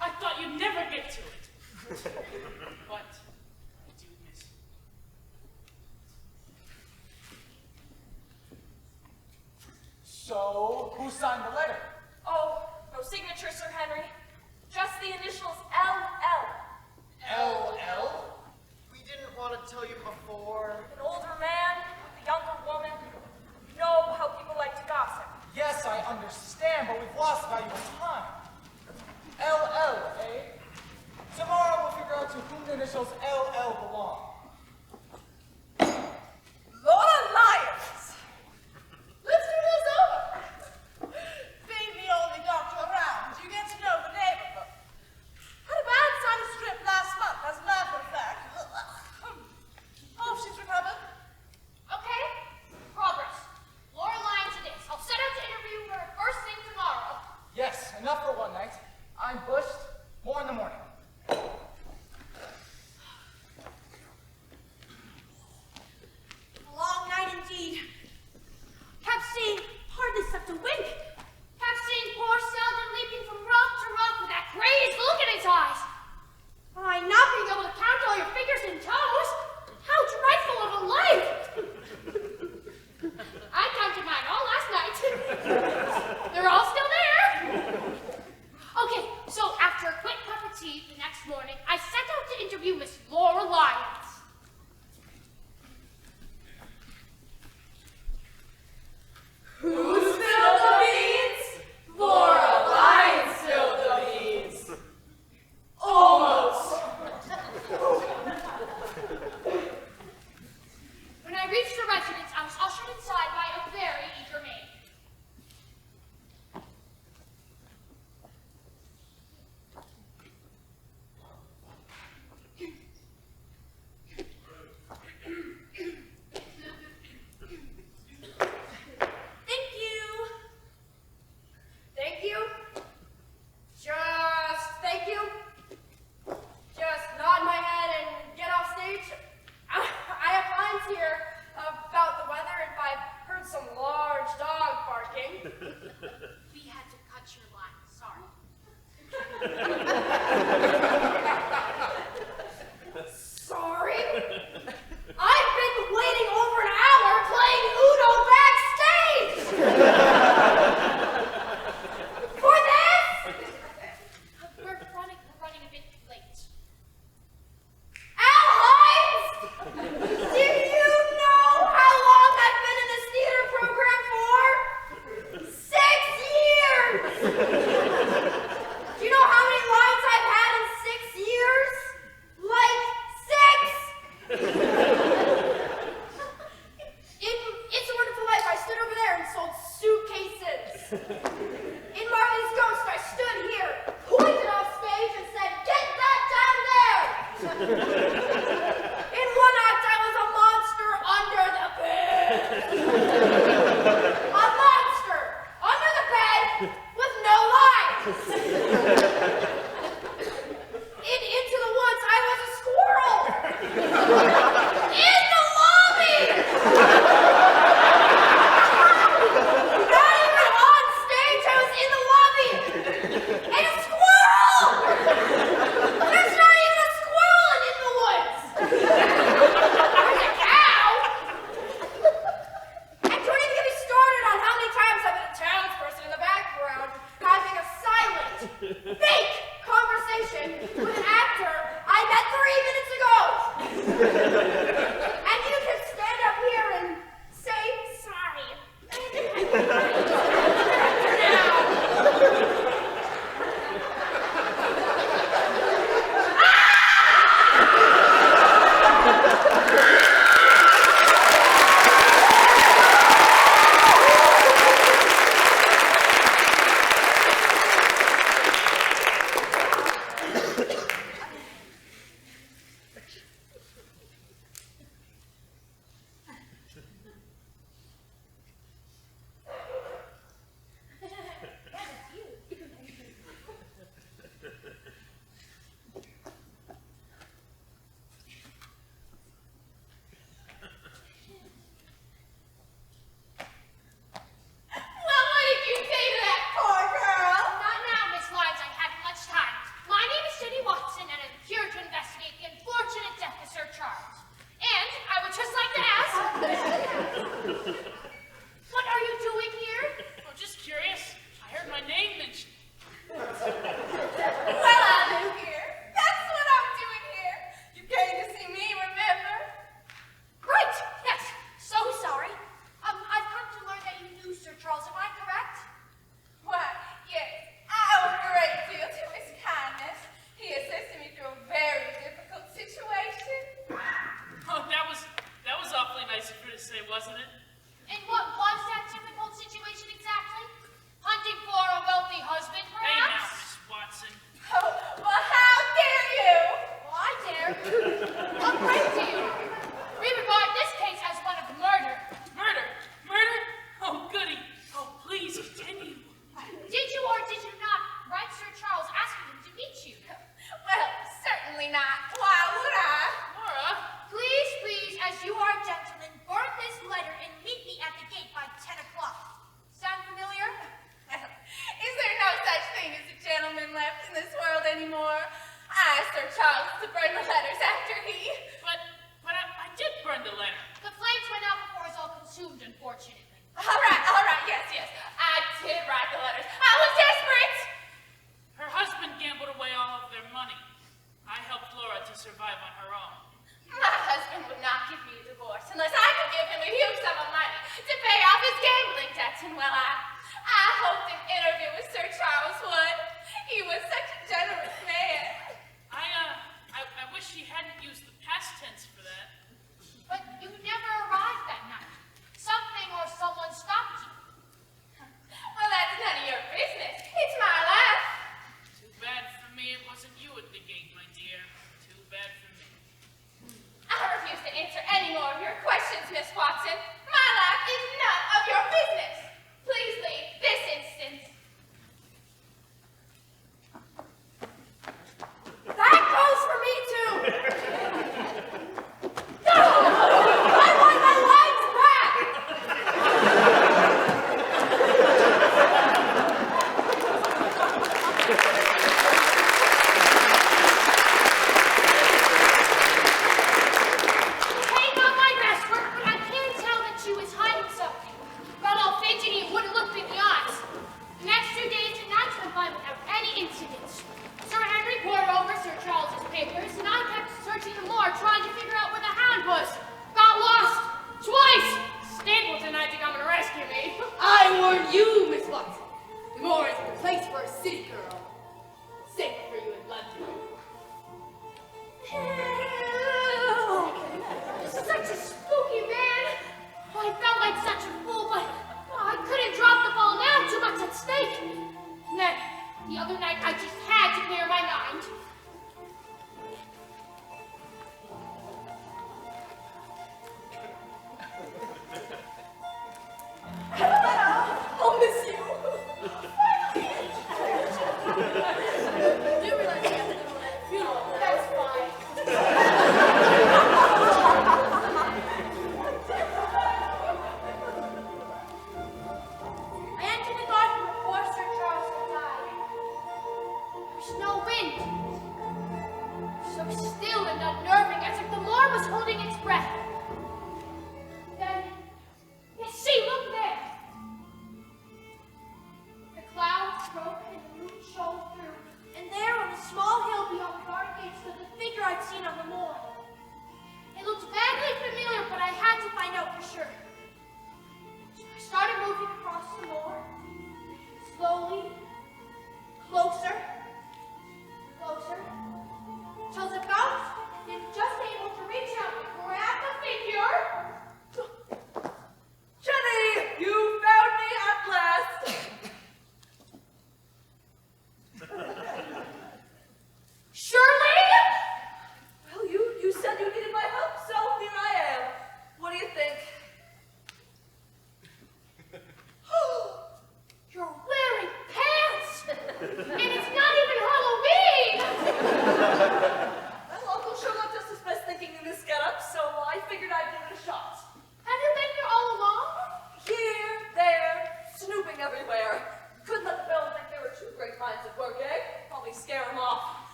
I thought you'd never get to it. But I do miss you. So, who signed the letter? Oh, no signature, Sir Henry. Just the initials LL. L.L.? We didn't want to tell you before. An older man with a younger woman. You know how people like to gossip. Yes, I understand, but we've lost valuable time. L.L., eh? Tomorrow we'll figure out to whom the initials L.L. belong. Lord Lyons! Let's do this over. Being the only doctor around, you get to know the neighborhood. Had a bad sinus strip last month, as a matter of fact. Oh, she's recovered. We had to cut your line. Sorry. Sorry? I've been waiting over an hour playing Uno backstage! For this? We're running a bit late. Al Hines! Do you know how long I've been in this theater program for? 6 years! Do you know how many lines I've had in 6 years? Like 6! In It's a Wonderful Life, I stood over there and sold suitcases. In Marley's Ghost, I stood here, pointed off stage, and said, "Get that down there!" In one act, I was a monster under the bed. A monster under the bed with no lines. In Into the Woods, I was a squirrel. In the lobby! Not even on stage, I was in the lobby. And a squirrel! There's not even a squirrel in the Woods. There's a cow. And don't even get me started on how many times I've been a townsperson in the background having a silent, fake conversation with an actor I met 3 minutes ago. And you can stand up here and say sorry. Well, what did you say to that poor girl? Not now, Miss Lyons. I haven't much time. My name is Jenny Watson, and I'm here to investigate the unfortunate death of Sir Charles. And I would just like to ask, what are you doing here? Oh, just curious. I heard my name mentioned. Well, I'm new here. That's what I'm doing here. You came to see me, remember? Right, yes. So sorry. I've come to learn that you knew Sir Charles. Am I correct? Why, yes, I owe a great deal to his kindness. He assisted me through a very difficult situation. Oh, that was awfully nice of her to say, wasn't it? And what was that difficult situation exactly? Hunting for a wealthy husband, Hey now, perhaps? Miss Watson. Oh, well, how dare you? Well, I dare. A great deal. We regard this case as one of murder. Murder? Murder? Oh, goody. Oh, please continue. Did you or did you not write Sir Charles asking him to meet you? Well, certainly not. Why would I? Laura? Please, as you are a gentleman, burn this letter and meet me at the gate by 10 o'clock. Sound familiar? Is there no such thing as a gentleman left in this world anymore? I asked Sir Charles to burn the letters after he... But I did burn the letter. The flames went out before it was all consumed, unfortunately. All right, yes. I did write the letters. I was desperate. Her husband gambled away all of their money. I helped Laura to survive on her own. My husband would not give me a divorce unless I could give him a huge sum of money to pay off his gambling debts. And well, I hoped an interview with Sir Charles would. He was such a generous man. I wish she hadn't used the past tense for that. But you never arrived that night. Something or someone stopped you. Well, that's none of your business. It's my life. Too bad for me it wasn't you at the gate, my dear. Too bad for me. I refuse to answer any more of your questions, Miss Watson. My life is none of your business. Please leave this instant. That goes for me too. No! I want my lights back!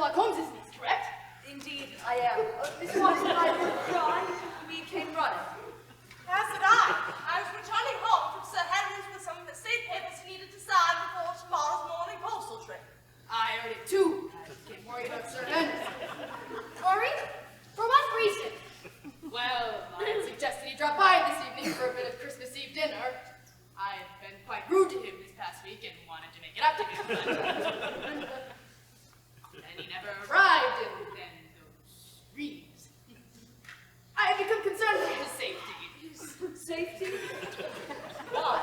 Sherlock Holmes' niece, correct? Indeed, I am. Miss Watson and I heard a cry. We came running. As did I. I was returning home from Sir Henry's with some of the state papers he needed to sign before tomorrow's morning postal trip. I heard it too. I became worried about Sir Henry. Worried? For what reason? Well, I had suggested he drop by this evening for a bit of Christmas Eve dinner. I had been quite rude to him this past week and wanted to make it up to him, but then he never arrived, and then those reams. I have become concerned for his safety. Safety? Why?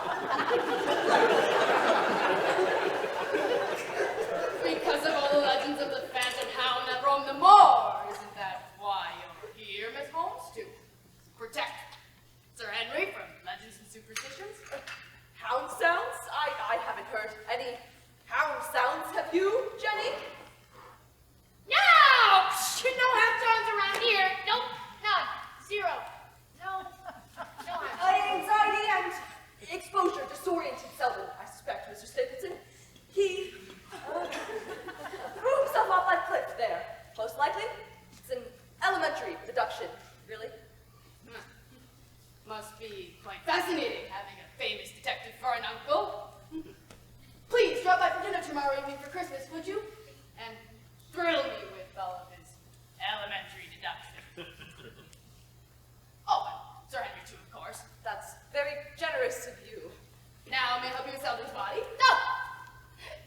Because of all the legends of the phantom hound that roam the moor. Isn't that why you're here, Miss Holmes? To protect Sir Henry from legends and superstitions? Hound sounds? I haven't heard any hound sounds. Have you, Jenny? No! No hound sounds around here. Nope. None. Zero. No. No hound. Anxiety and exposure disoriented Selden, I suspect, Mr. Stapleton. He threw himself off that cliff there. Most likely, it's an elementary deduction, really. Must be quite fascinating having a famous detective for an uncle. Please drop by for dinner tomorrow evening for Christmas, would you? And thrill me with all of his elementary deduction. Oh, and Sir Henry too, of course. That's very generous of you. Now, may I help you with Selden's body? No!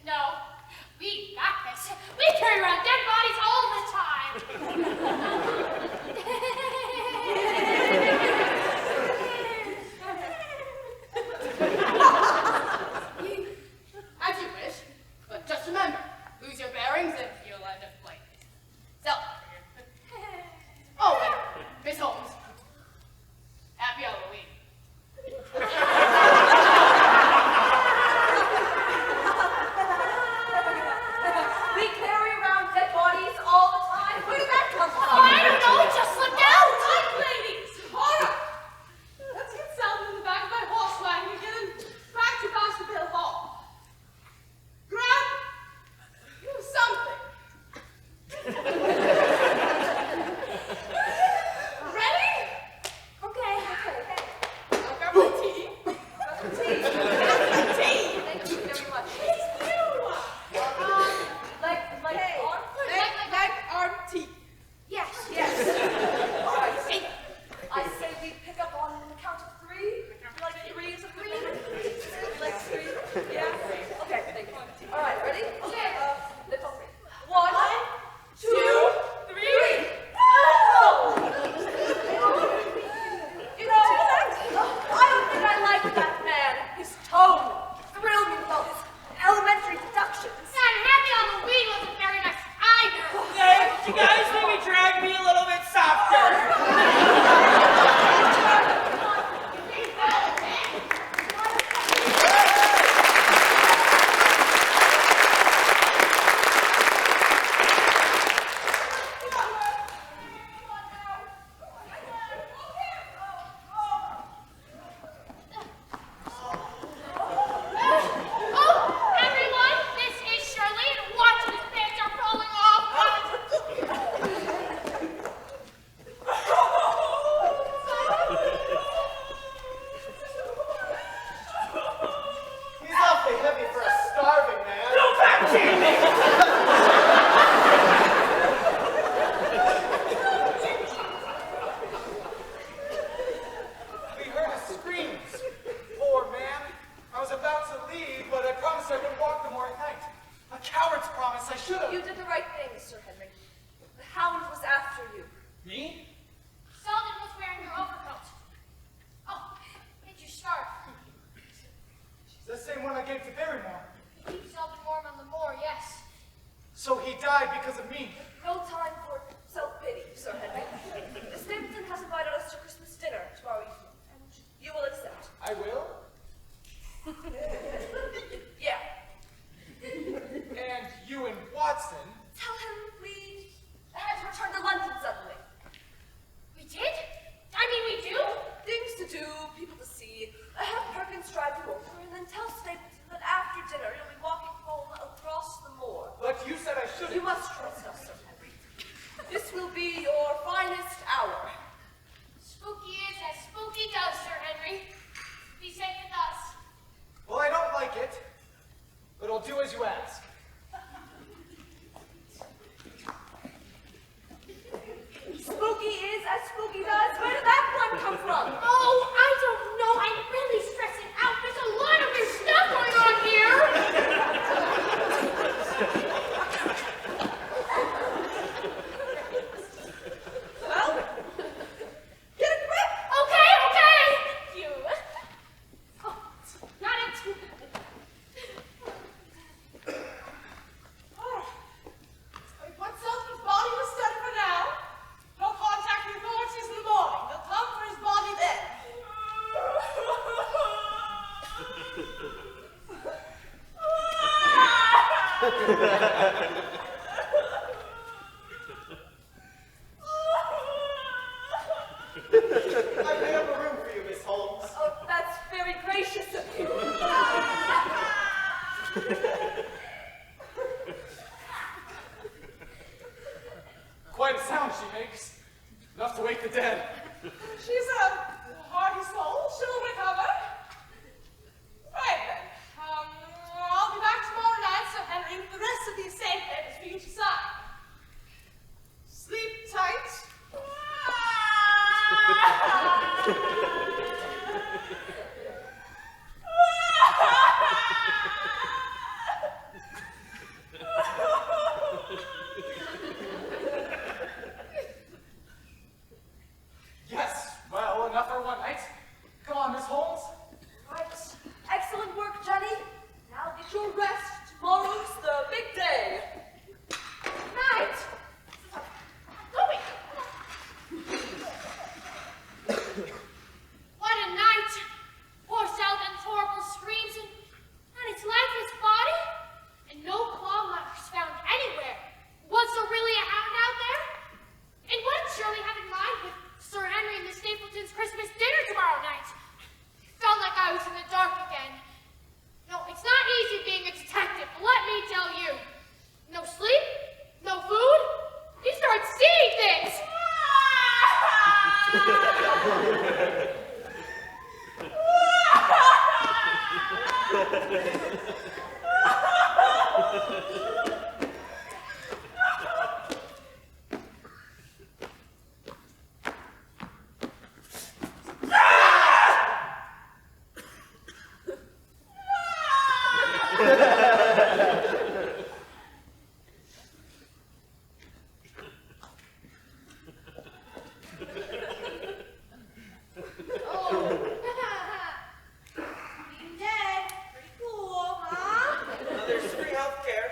No. We got this. We carry around dead bodies all the time. As you wish, but just remember, lose your bearings and you'll end up like Selden. Oh, and Miss Holmes. Happy Halloween. We carry around dead bodies all the time. Where did that come from? I don't know. It just slipped out. Right, ladies! Horror! Let's get Selden in the back of my horse wagon and get him back to Baskerville Hall. Grab, you have something. Ready? Okay. I'll grab my tea. Tea. Tea! Thank you very much. Thank you! Like arm, tea. Yes. All right. I say we pick up on the count of three. Like three is a three. Like three. Yeah. Okay. Thank you. All right. Ready? Okay. Lift on three. 1, 2, 3. Oh! You know, I don't think I like that man. His tone thrilled me with all his elementary deductions. And Happy Halloween wasn't very nice either. Hey, could you guys maybe drag me a little bit softer? Oh, everyone, this is Shirley, and watch his pants are falling off. He's awfully heavy for a starving man. No vacuum! We heard his screams. Poor man. I was about to leave, but I promised I wouldn't walk the moor at night. A coward's promise. I should have. You did the right thing, Sir Henry. The hound was after you. Me? Selden was wearing your overcoat. Oh, and your scarf. The same one I gave to Barrymore. Keep Selden warm on the moor, yes. So he died because of me. No time for self-pity, Sir Henry. Miss Stapleton has invited us to Christmas dinner tomorrow evening, and you will accept. I will? Yeah. And you and Watson. Tell him we had to return to London suddenly. We did? I mean, we do? Things to do, people to see. I have Perkins drive you over, and then tell Stapleton that after dinner you'll be walking home across the moor. But you said I shouldn't. You must trust us, Sir will be your finest hour. Spooky is as spooky does, Sir Henry. Be safe with us. Well, I don't like it, but I'll do as you ask. Spooky is as spooky does. Where did that one come from? Oh, I don't know. I'm really stressing out. There's a lot of weird stuff going on here. Well, get a grip. Okay. Thank you. Oh, got it. Put Selden's body in a study for now. No contact with authorities in the morning. They'll come for his body then. I made up a room for you, Miss Holmes. Oh, that's very gracious of you. Quite a sound she makes. Enough to wake the dead. She's a hearty soul. She'll recover. Right then. I'll be back tomorrow night, Sir Henry, with the rest of the estate papers for you to sign. Sleep tight. Yes, well, enough for one night. Come on, Miss Holmes. Right. Excellent work, Jenny. Now get your rest. Tomorrow's the big day. Night. Going. What a night. Poor Selden's horrible screams and its lifeless body. And no claw marks found anywhere. Was there really a hound out there? And what did Shirley have in mind with Sir Henry and the Stapletons' Christmas dinner tomorrow night? Felt like I was in the dark again. No, it's not easy being a detective, but let me tell you. No sleep, no food, you start seeing things. Being dead, pretty cool, huh? Now, there's free health care.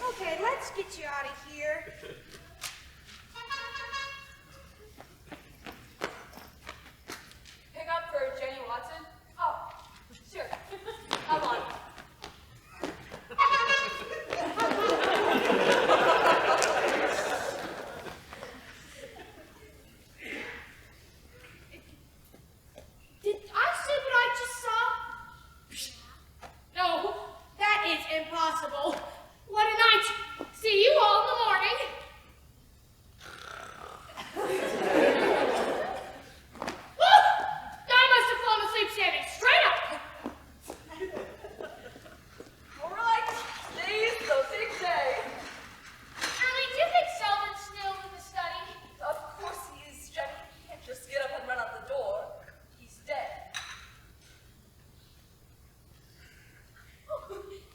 Okay, let's get you out of here. Pick up for Jenny Watson? Oh, sure. Come on. Did I see what I just saw? No, that is impossible. What a night. See you all in the morning. Woo! I must have fallen asleep standing straight up. All right. Today's the big day. Shirley, do you think Selden's still in the study? Of course he is, Jenny. He can't just get up and run out the door. He's dead. Oh,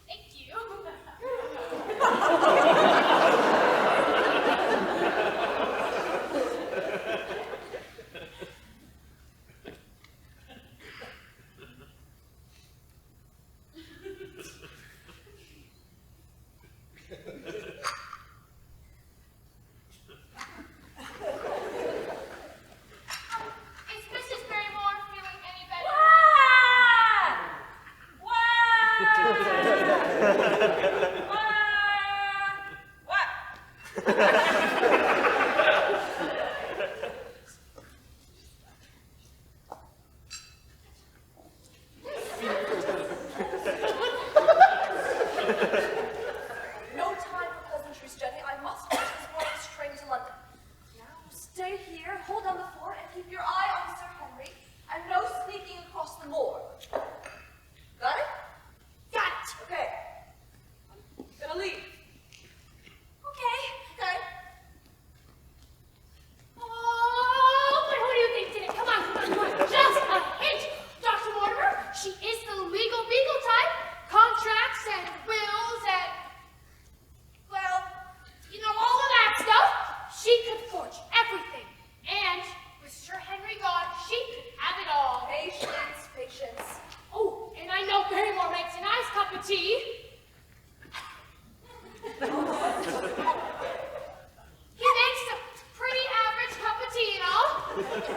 thank you. Is Mrs. Barrymore feeling any better? No time tea. He makes a pretty average cappuccino,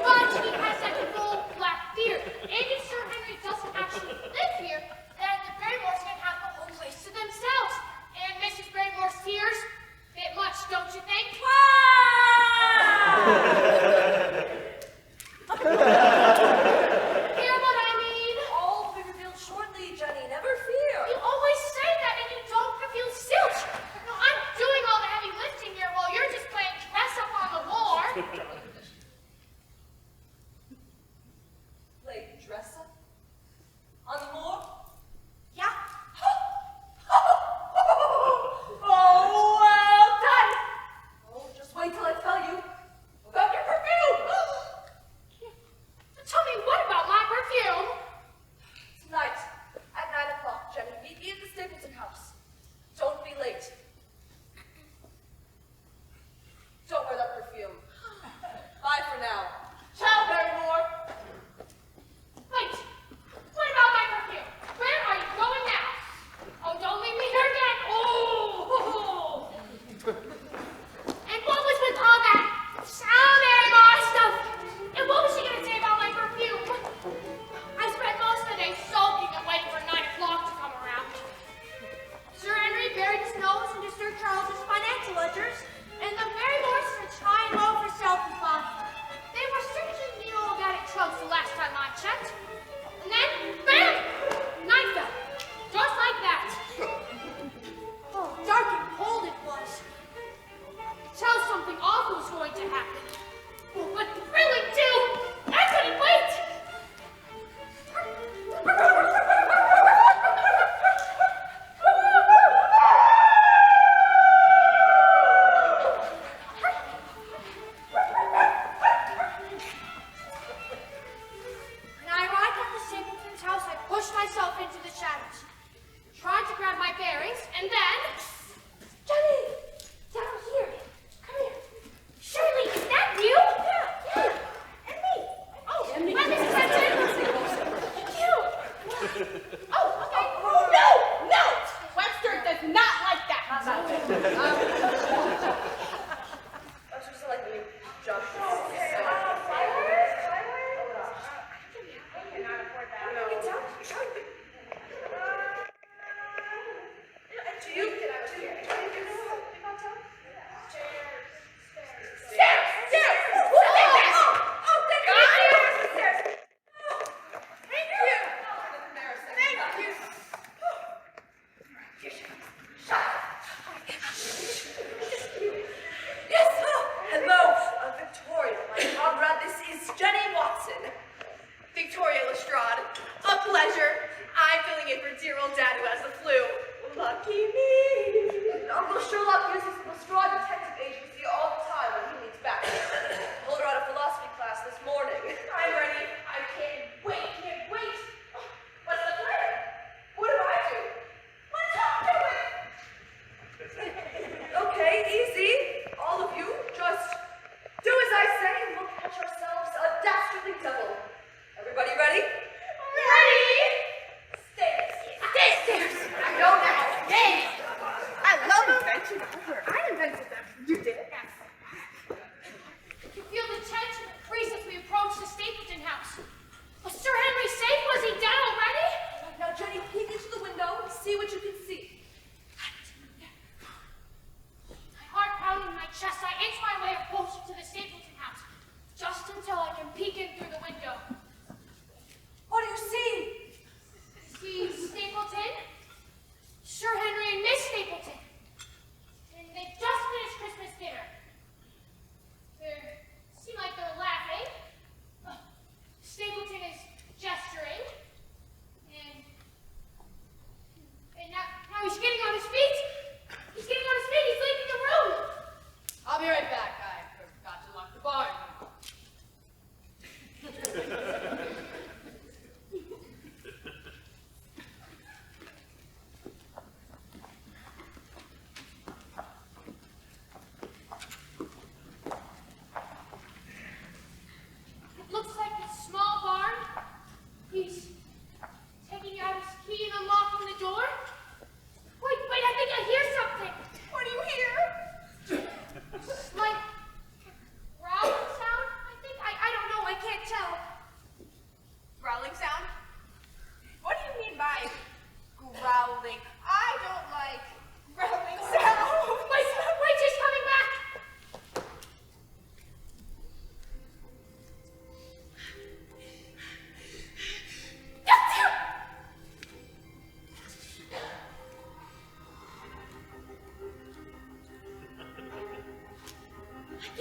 but he has that full black beard. And if Sir Henry doesn't actually live here, then the Barrymores can have the whole place to themselves. And Mrs. Barrymore's tears, bit much, don't you think? Hear what I mean? All will be revealed shortly, Jenny. Never fear. You always say that and you don't reveal zilch. No, I'm doing all the heavy lifting here while you're just playing dress up on the war. Play dress up on the moor? Yeah. Oh, well done. Oh, just wait till I tell you about your perfume. Tell me what about my perfume? Tonight at 9 o'clock, Jenny, meet me at the Stapleton house. Don't be late. Don't wear that perfume. Bye for now. Ciao, Barrymore. Wait, what about my perfume? Where are you going now? Oh, don't leave me here again. Oh. And what was with all that sound Barrymore stuff? And what was she going to say about my perfume? I spent most of the day sulking and waiting for 9 o'clock to come around. Sir Henry buried his nose into Sir Charles's financial ledgers, and the Barrymores were trying low for self-employed. They were searching the old attic trunks the last time I checked. And then, bam! Night fell. Just like that. Oh, dark and cold it was. Tell something awful was going to happen. Oh, but really, too, I couldn't wait. When I arrived at the Stapleton's house, I pushed myself into the shadows, tried to grab my bearings, and then... Jenny! Down here! Come here! Shirley, is that you? Yeah! And me! Oh, hi, Mrs. Centennial! You! Oh, okay. Oh, no! No! Webster does not like that. That's just like me, Josh. Yes! Hello, Victoria, my comrade. This is Jenny Watson. Victoria Lestrade, a pleasure. I'm filling in for dear old dad who has the flu. Lucky me. Uncle Sherlock uses the Lestrade Detective Agency all the time when he meets back. Told her at a philosophy class this morning. I'm ready. I can't wait. What's the plan? What do I do? Let's talk to it. Okay, easy. All of you, just do as I say and we'll catch ourselves a dastardly devil. Everybody ready? Ready? Stairs. I know now. Stairs. I love invention. I invented them. You did it. You can feel the tension increase as we approach the Stapleton house. Was Sir Henry safe? Was he dead already? Now, Jenny, peek into the window and see what you can see. My heart pounding in my chest, I inch my way closer to the Stapleton house, just until I can peek in through the window. What do you see? See Stapleton, Sir Henry and Miss Stapleton. And they just finished Christmas dinner. They seem like they're laughing. Stapleton is gesturing. And now he's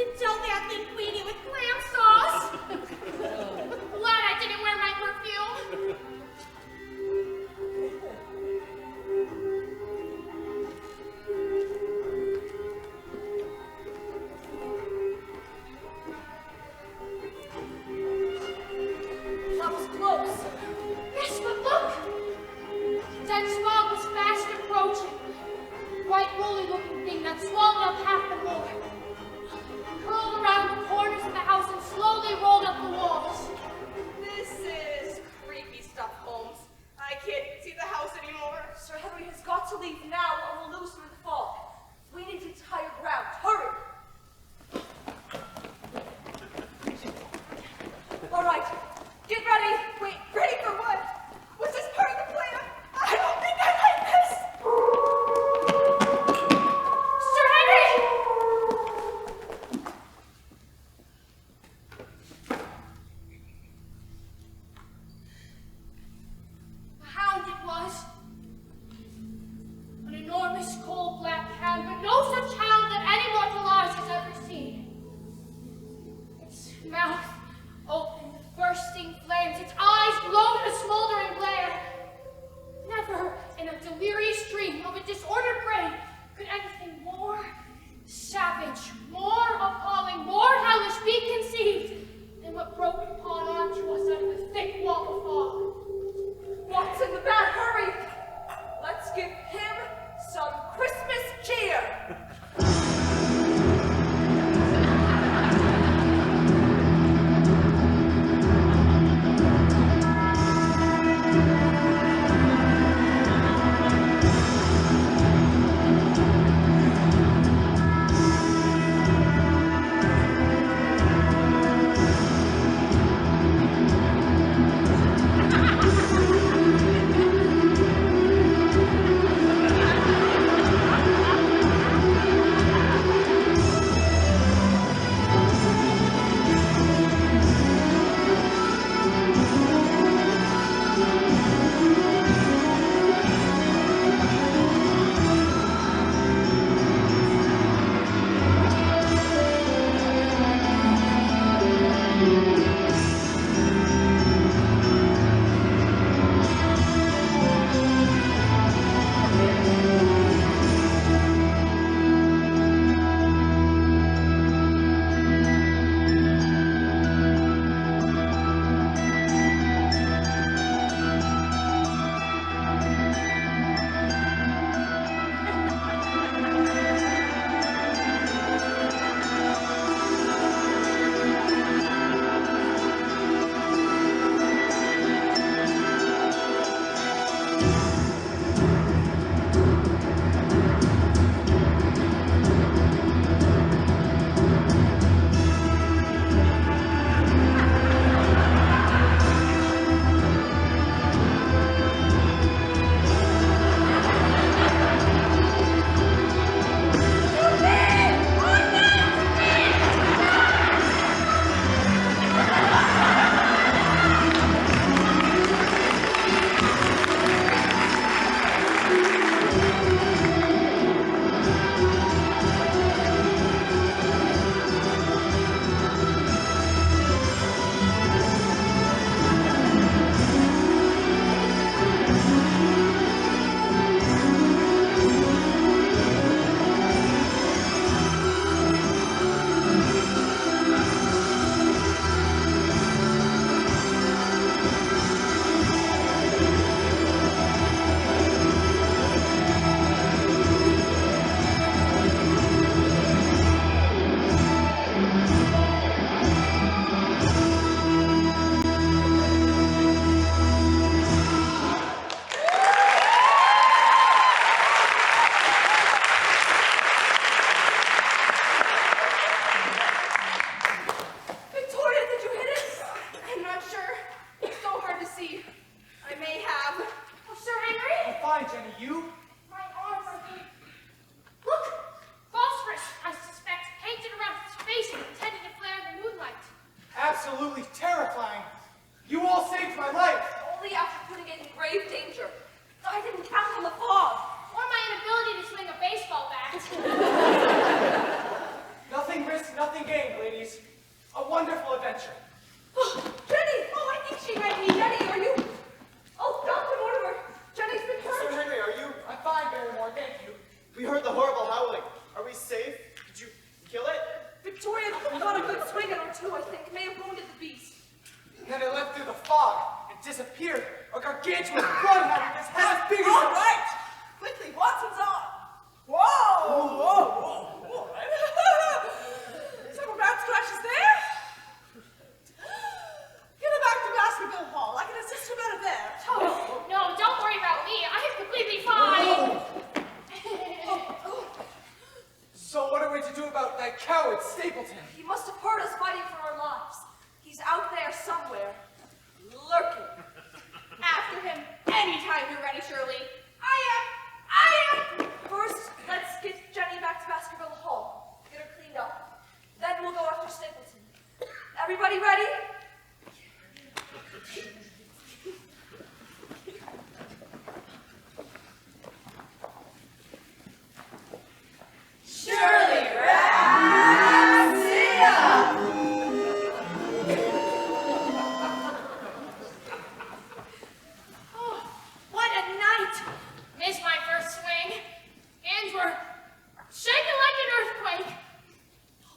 can tell that thin queenie with clam sauce. Glad I didn't wear my perfume. That was close. Yes, but look! Dense fog was fast approaching. White woolly-looking thing that swallowed up half the moor. Curled around the corners of the house and slowly rolled up the walls. This is creepy stuff, Holmes. I can't even see the house anymore. Sir Henry has got to leave now or we'll lose him in the fog. We need to get to higher ground. Hurry! All right, get ready. Wait, ready for what? Was this part of the plan? I don't think I like this! Sir Henry! A hound it was. An enormous coal-black hound, but no such hound that any mortal eyes has ever seen. Its mouth open, bursting flames, its eyes blown in a smoldering glare. Never in a delirious dream of a disordered brain could anything more savage, more appalling, more hellish be conceived than what broke upon onto us out of the thick wall of fog. What's in the bag? Hurry! Let's give him some Christmas cheer! adventure. Jennie! Oh, I think she might be. Jennie, are you? Oh, Dr. Mortimer! Jennie's been hurt. Sir Henry, are you? I'm fine, Barrymore, thank you. We heard the horrible howling. Are we safe? Did you kill it? Victoria got a good swing at her, too, I think. May have wounded the beast. Then it left through the fog and disappeared. A gargantuan bloodhound with his head as big as All right. Quickly, Watson's on. Whoa. All right. Several rat scratches there. Get him back to Baskerville Hall. I can assist you better there. Oh, no, don't worry about me. I am completely fine. So what are we to do about that coward, Stapleton? He must have heard us fighting for our lives. He's out there somewhere, lurking. After him anytime you're ready, Shirley. I am! First, let's get Jennie back to Baskerville Hall. Get her cleaned up. Then we'll go after Stapleton. Everybody ready? Shirley Razia! Oh, what a night. Missed my first swing. Hands were shaking like an earthquake.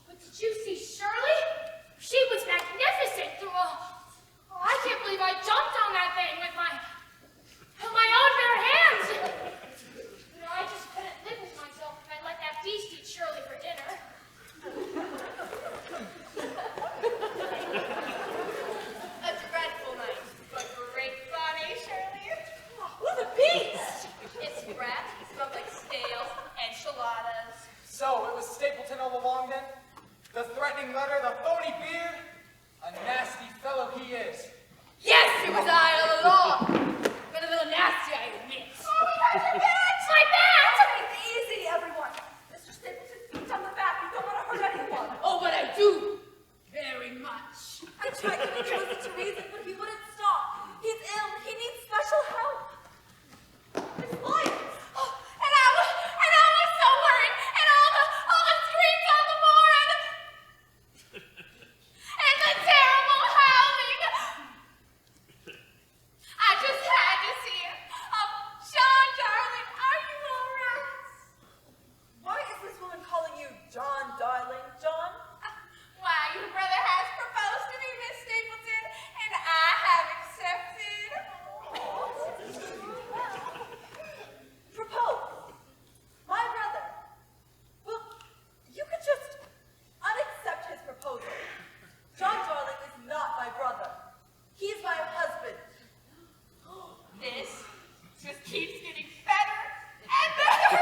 But did you see Shirley? She was magnificent through all. Oh, I can't believe I jumped on that thing with my own bare hands. You know, I just couldn't live with myself if I let that beast eat Shirley for dinner. A dreadful night, but great fun, eh, Shirley? What a beast! It's brat, he smelled like stale enchiladas. So it was Stapleton all along then? The threatening letter, the phony beard? A nasty fellow he is. Yes, it was I all along. But a little nasty, I admit. Oh, we got your bat! My bat! Take it easy, everyone. Mr. Stapleton, feet on the back. You don't want to hurt anyone. Oh, but I do. Very much. I tried to make him listen to reason, but he wouldn't stop. He's ill. He needs special help. It's Lyons. Oh, and I was so worried. And all the screams on the moor and the terrible howling. I just had to see him. John, darling, are you all right? Why is this woman calling you John, darling? John? Why, your brother has proposed to me, Miss Stapleton, and I have accepted. Propose. My brother. Well, you could just unaccept his proposal. John Darling is not my brother. He's my husband. This just keeps getting better and better.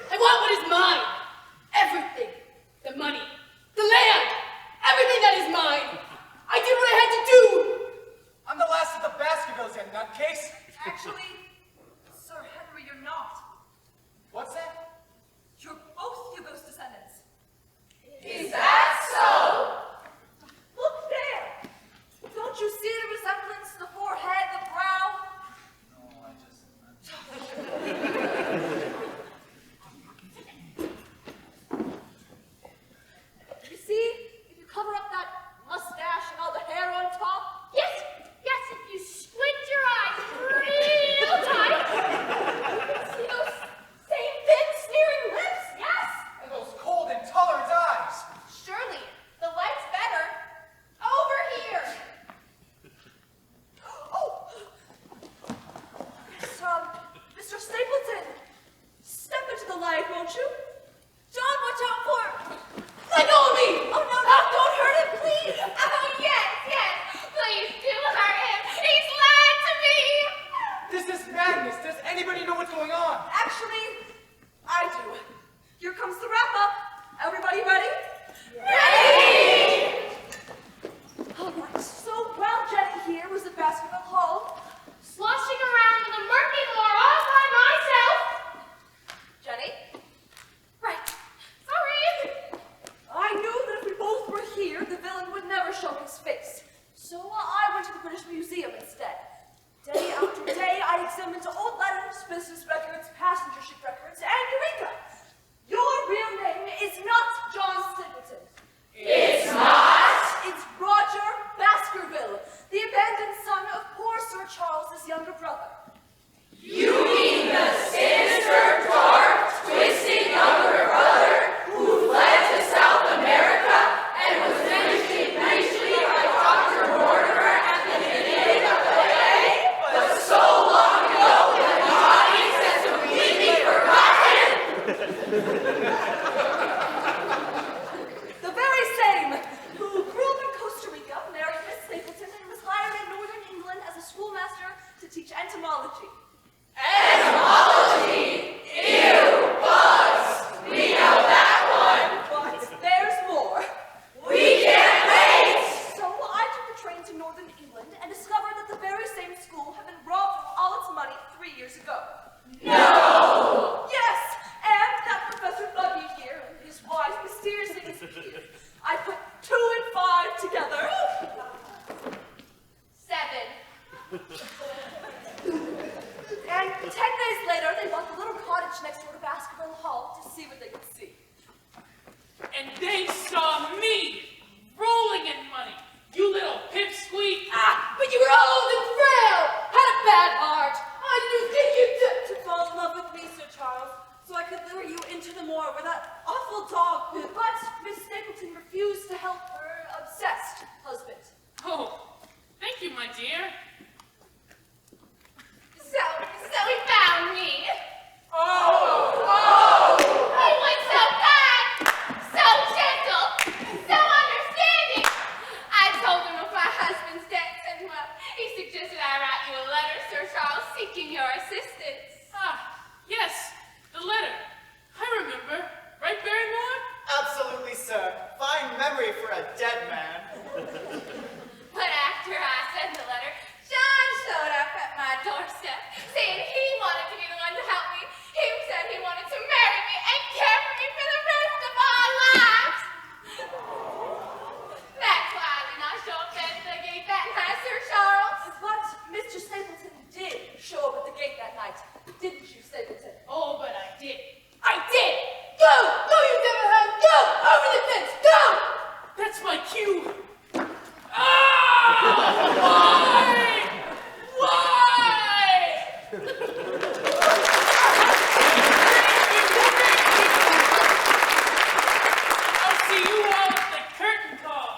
I want what is mine. Everything. The money. The land. Everything that is mine. I did what I had to do. I'm the last of the Baskervilles, you nutcase. Actually, Sir Henry, you're not. What's that? You're both Hugo's descendants. Is that so? Look there. Don't you see the resemblance? The forehead, the brow? No, I just... You see? If you cover up that mustache and all the hair on top. Yes, if you squint your eyes real tight. You can see those same thin, sneering lips. Yes. And those cold, intolerant eyes. Surely, the light's better. Over here. Oh! Mr. Stapleton, step into the light, won't you? John, watch out for... Let go of me! Oh, no, don't hurt him, please! Oh, yes. Please do hurt him. He's lied to me. This is madness. Does anybody know what's going on? Actually, I do. Here comes the wrap-up. Everybody ready? Ready! All right, so while Jennie here was at Baskerville Hall, Sloshing around in the murky moor all by myself. Jennie, cottage next door to Baskerville Hall to see what they could see. And they saw me rolling in money. You little pipsqueak. Ah, but you were old and frail, had a bad heart. How did you think you did? To fall in love with me, Sir Charles, so I could lure you into the moor where that awful dog lived. But Miss Stapleton refused to help her obsessed husband. Oh, thank you, my dear. So he found me. Oh! He was so kind, so gentle, so understanding. I told him of my husband's debts, and well, he suggested I write you a letter, Sir Charles, seeking your assistance. Ah, yes, the letter. I remember. Right, Barrymore? Absolutely, sir. Fine memory for a dead man. But after I sent the letter, John showed up at my doorstep, saying he wanted to be the one to help me. He said he wanted to marry me and care for me for the rest of our lives. That's why I did not show up at the gate that night, Sir Charles. But Mr. Stapleton did show up at the gate that night, didn't you, Stapleton? Oh, but I did. I did! Go! Go, you devil hound! Go! Over the fence! Go! That's my cue. Ah! I'll see you all at the curtain call.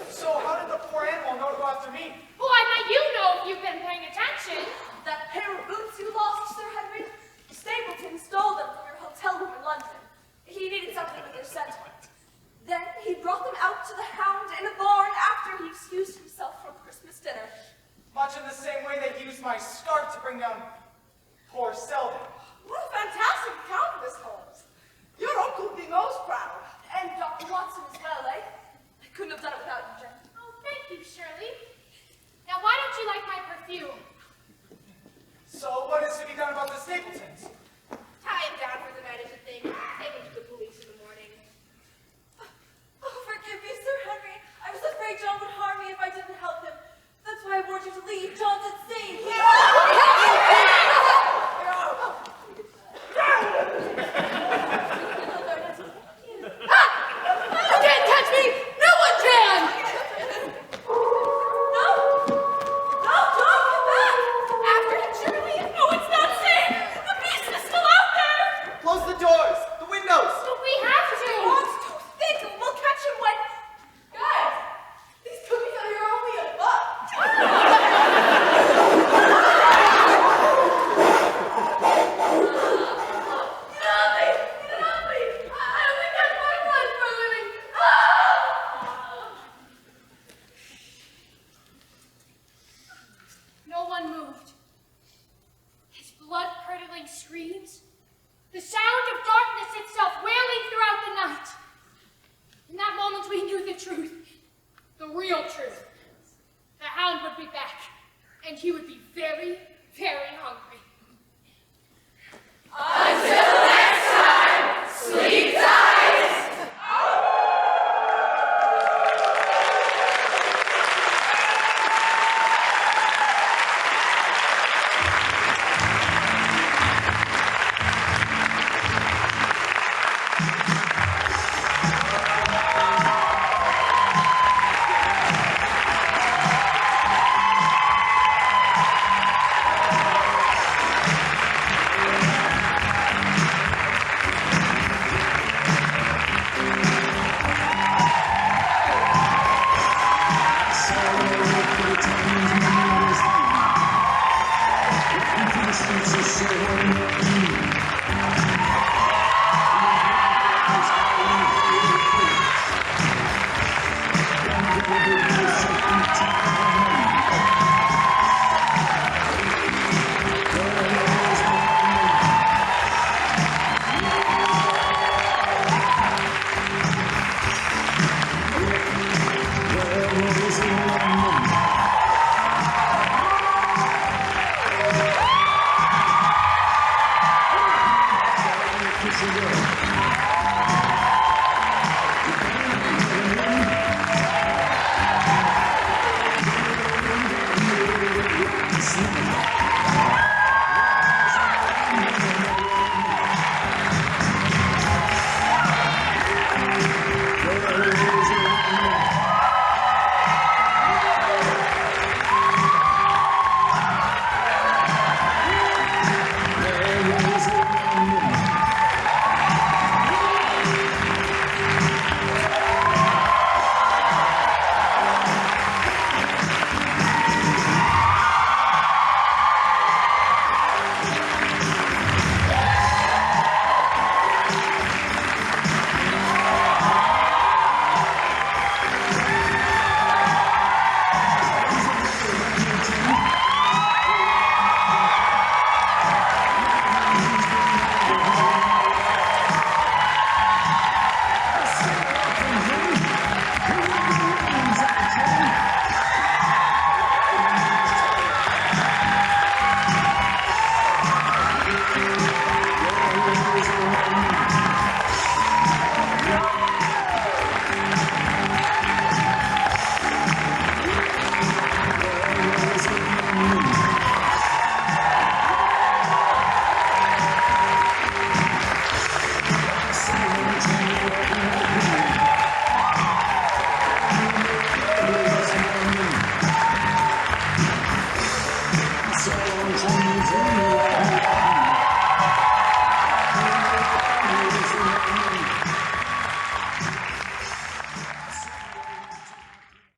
So how did the poor animal know to go after me? Boy, now you know if you've been paying attention. That pair of boots you lost, Sir Henry? Stapleton stole them from your hotel room in London. He needed something with their scent on it. Then he brought them out to the Hound in a barn after he excused himself from Christmas dinner. Much in the same way they used my scarf to bring down poor Selden. What a fantastic account, Miss Holmes. Your uncle would be most proud. And Dr. Watson as well, eh? I couldn't have done it without you, Jen. Oh, thank you, Shirley. Now, why don't you like my perfume? So what is to be done about the Stapletons? Tie him down for the night is a thing. Take him to the police in the morning. Oh, forgive me, Sir Henry. I was afraid John would harm me if I didn't help him. That's why I warned you to leave. John's at sea. You can't catch me! No one can! No! No, John, come back! After him, Shirley! No, it's not safe! The beast is still out there! Close the doors, the windows. But we have to. Dogs don't think we'll catch him when... Guys, these cookies out here are only a buck. No one moved. His blood-curdling screams, the sound of darkness itself wailing throughout the night. In that moment, we knew the truth, the real truth. The Hound would be back, and he would be very, very hungry.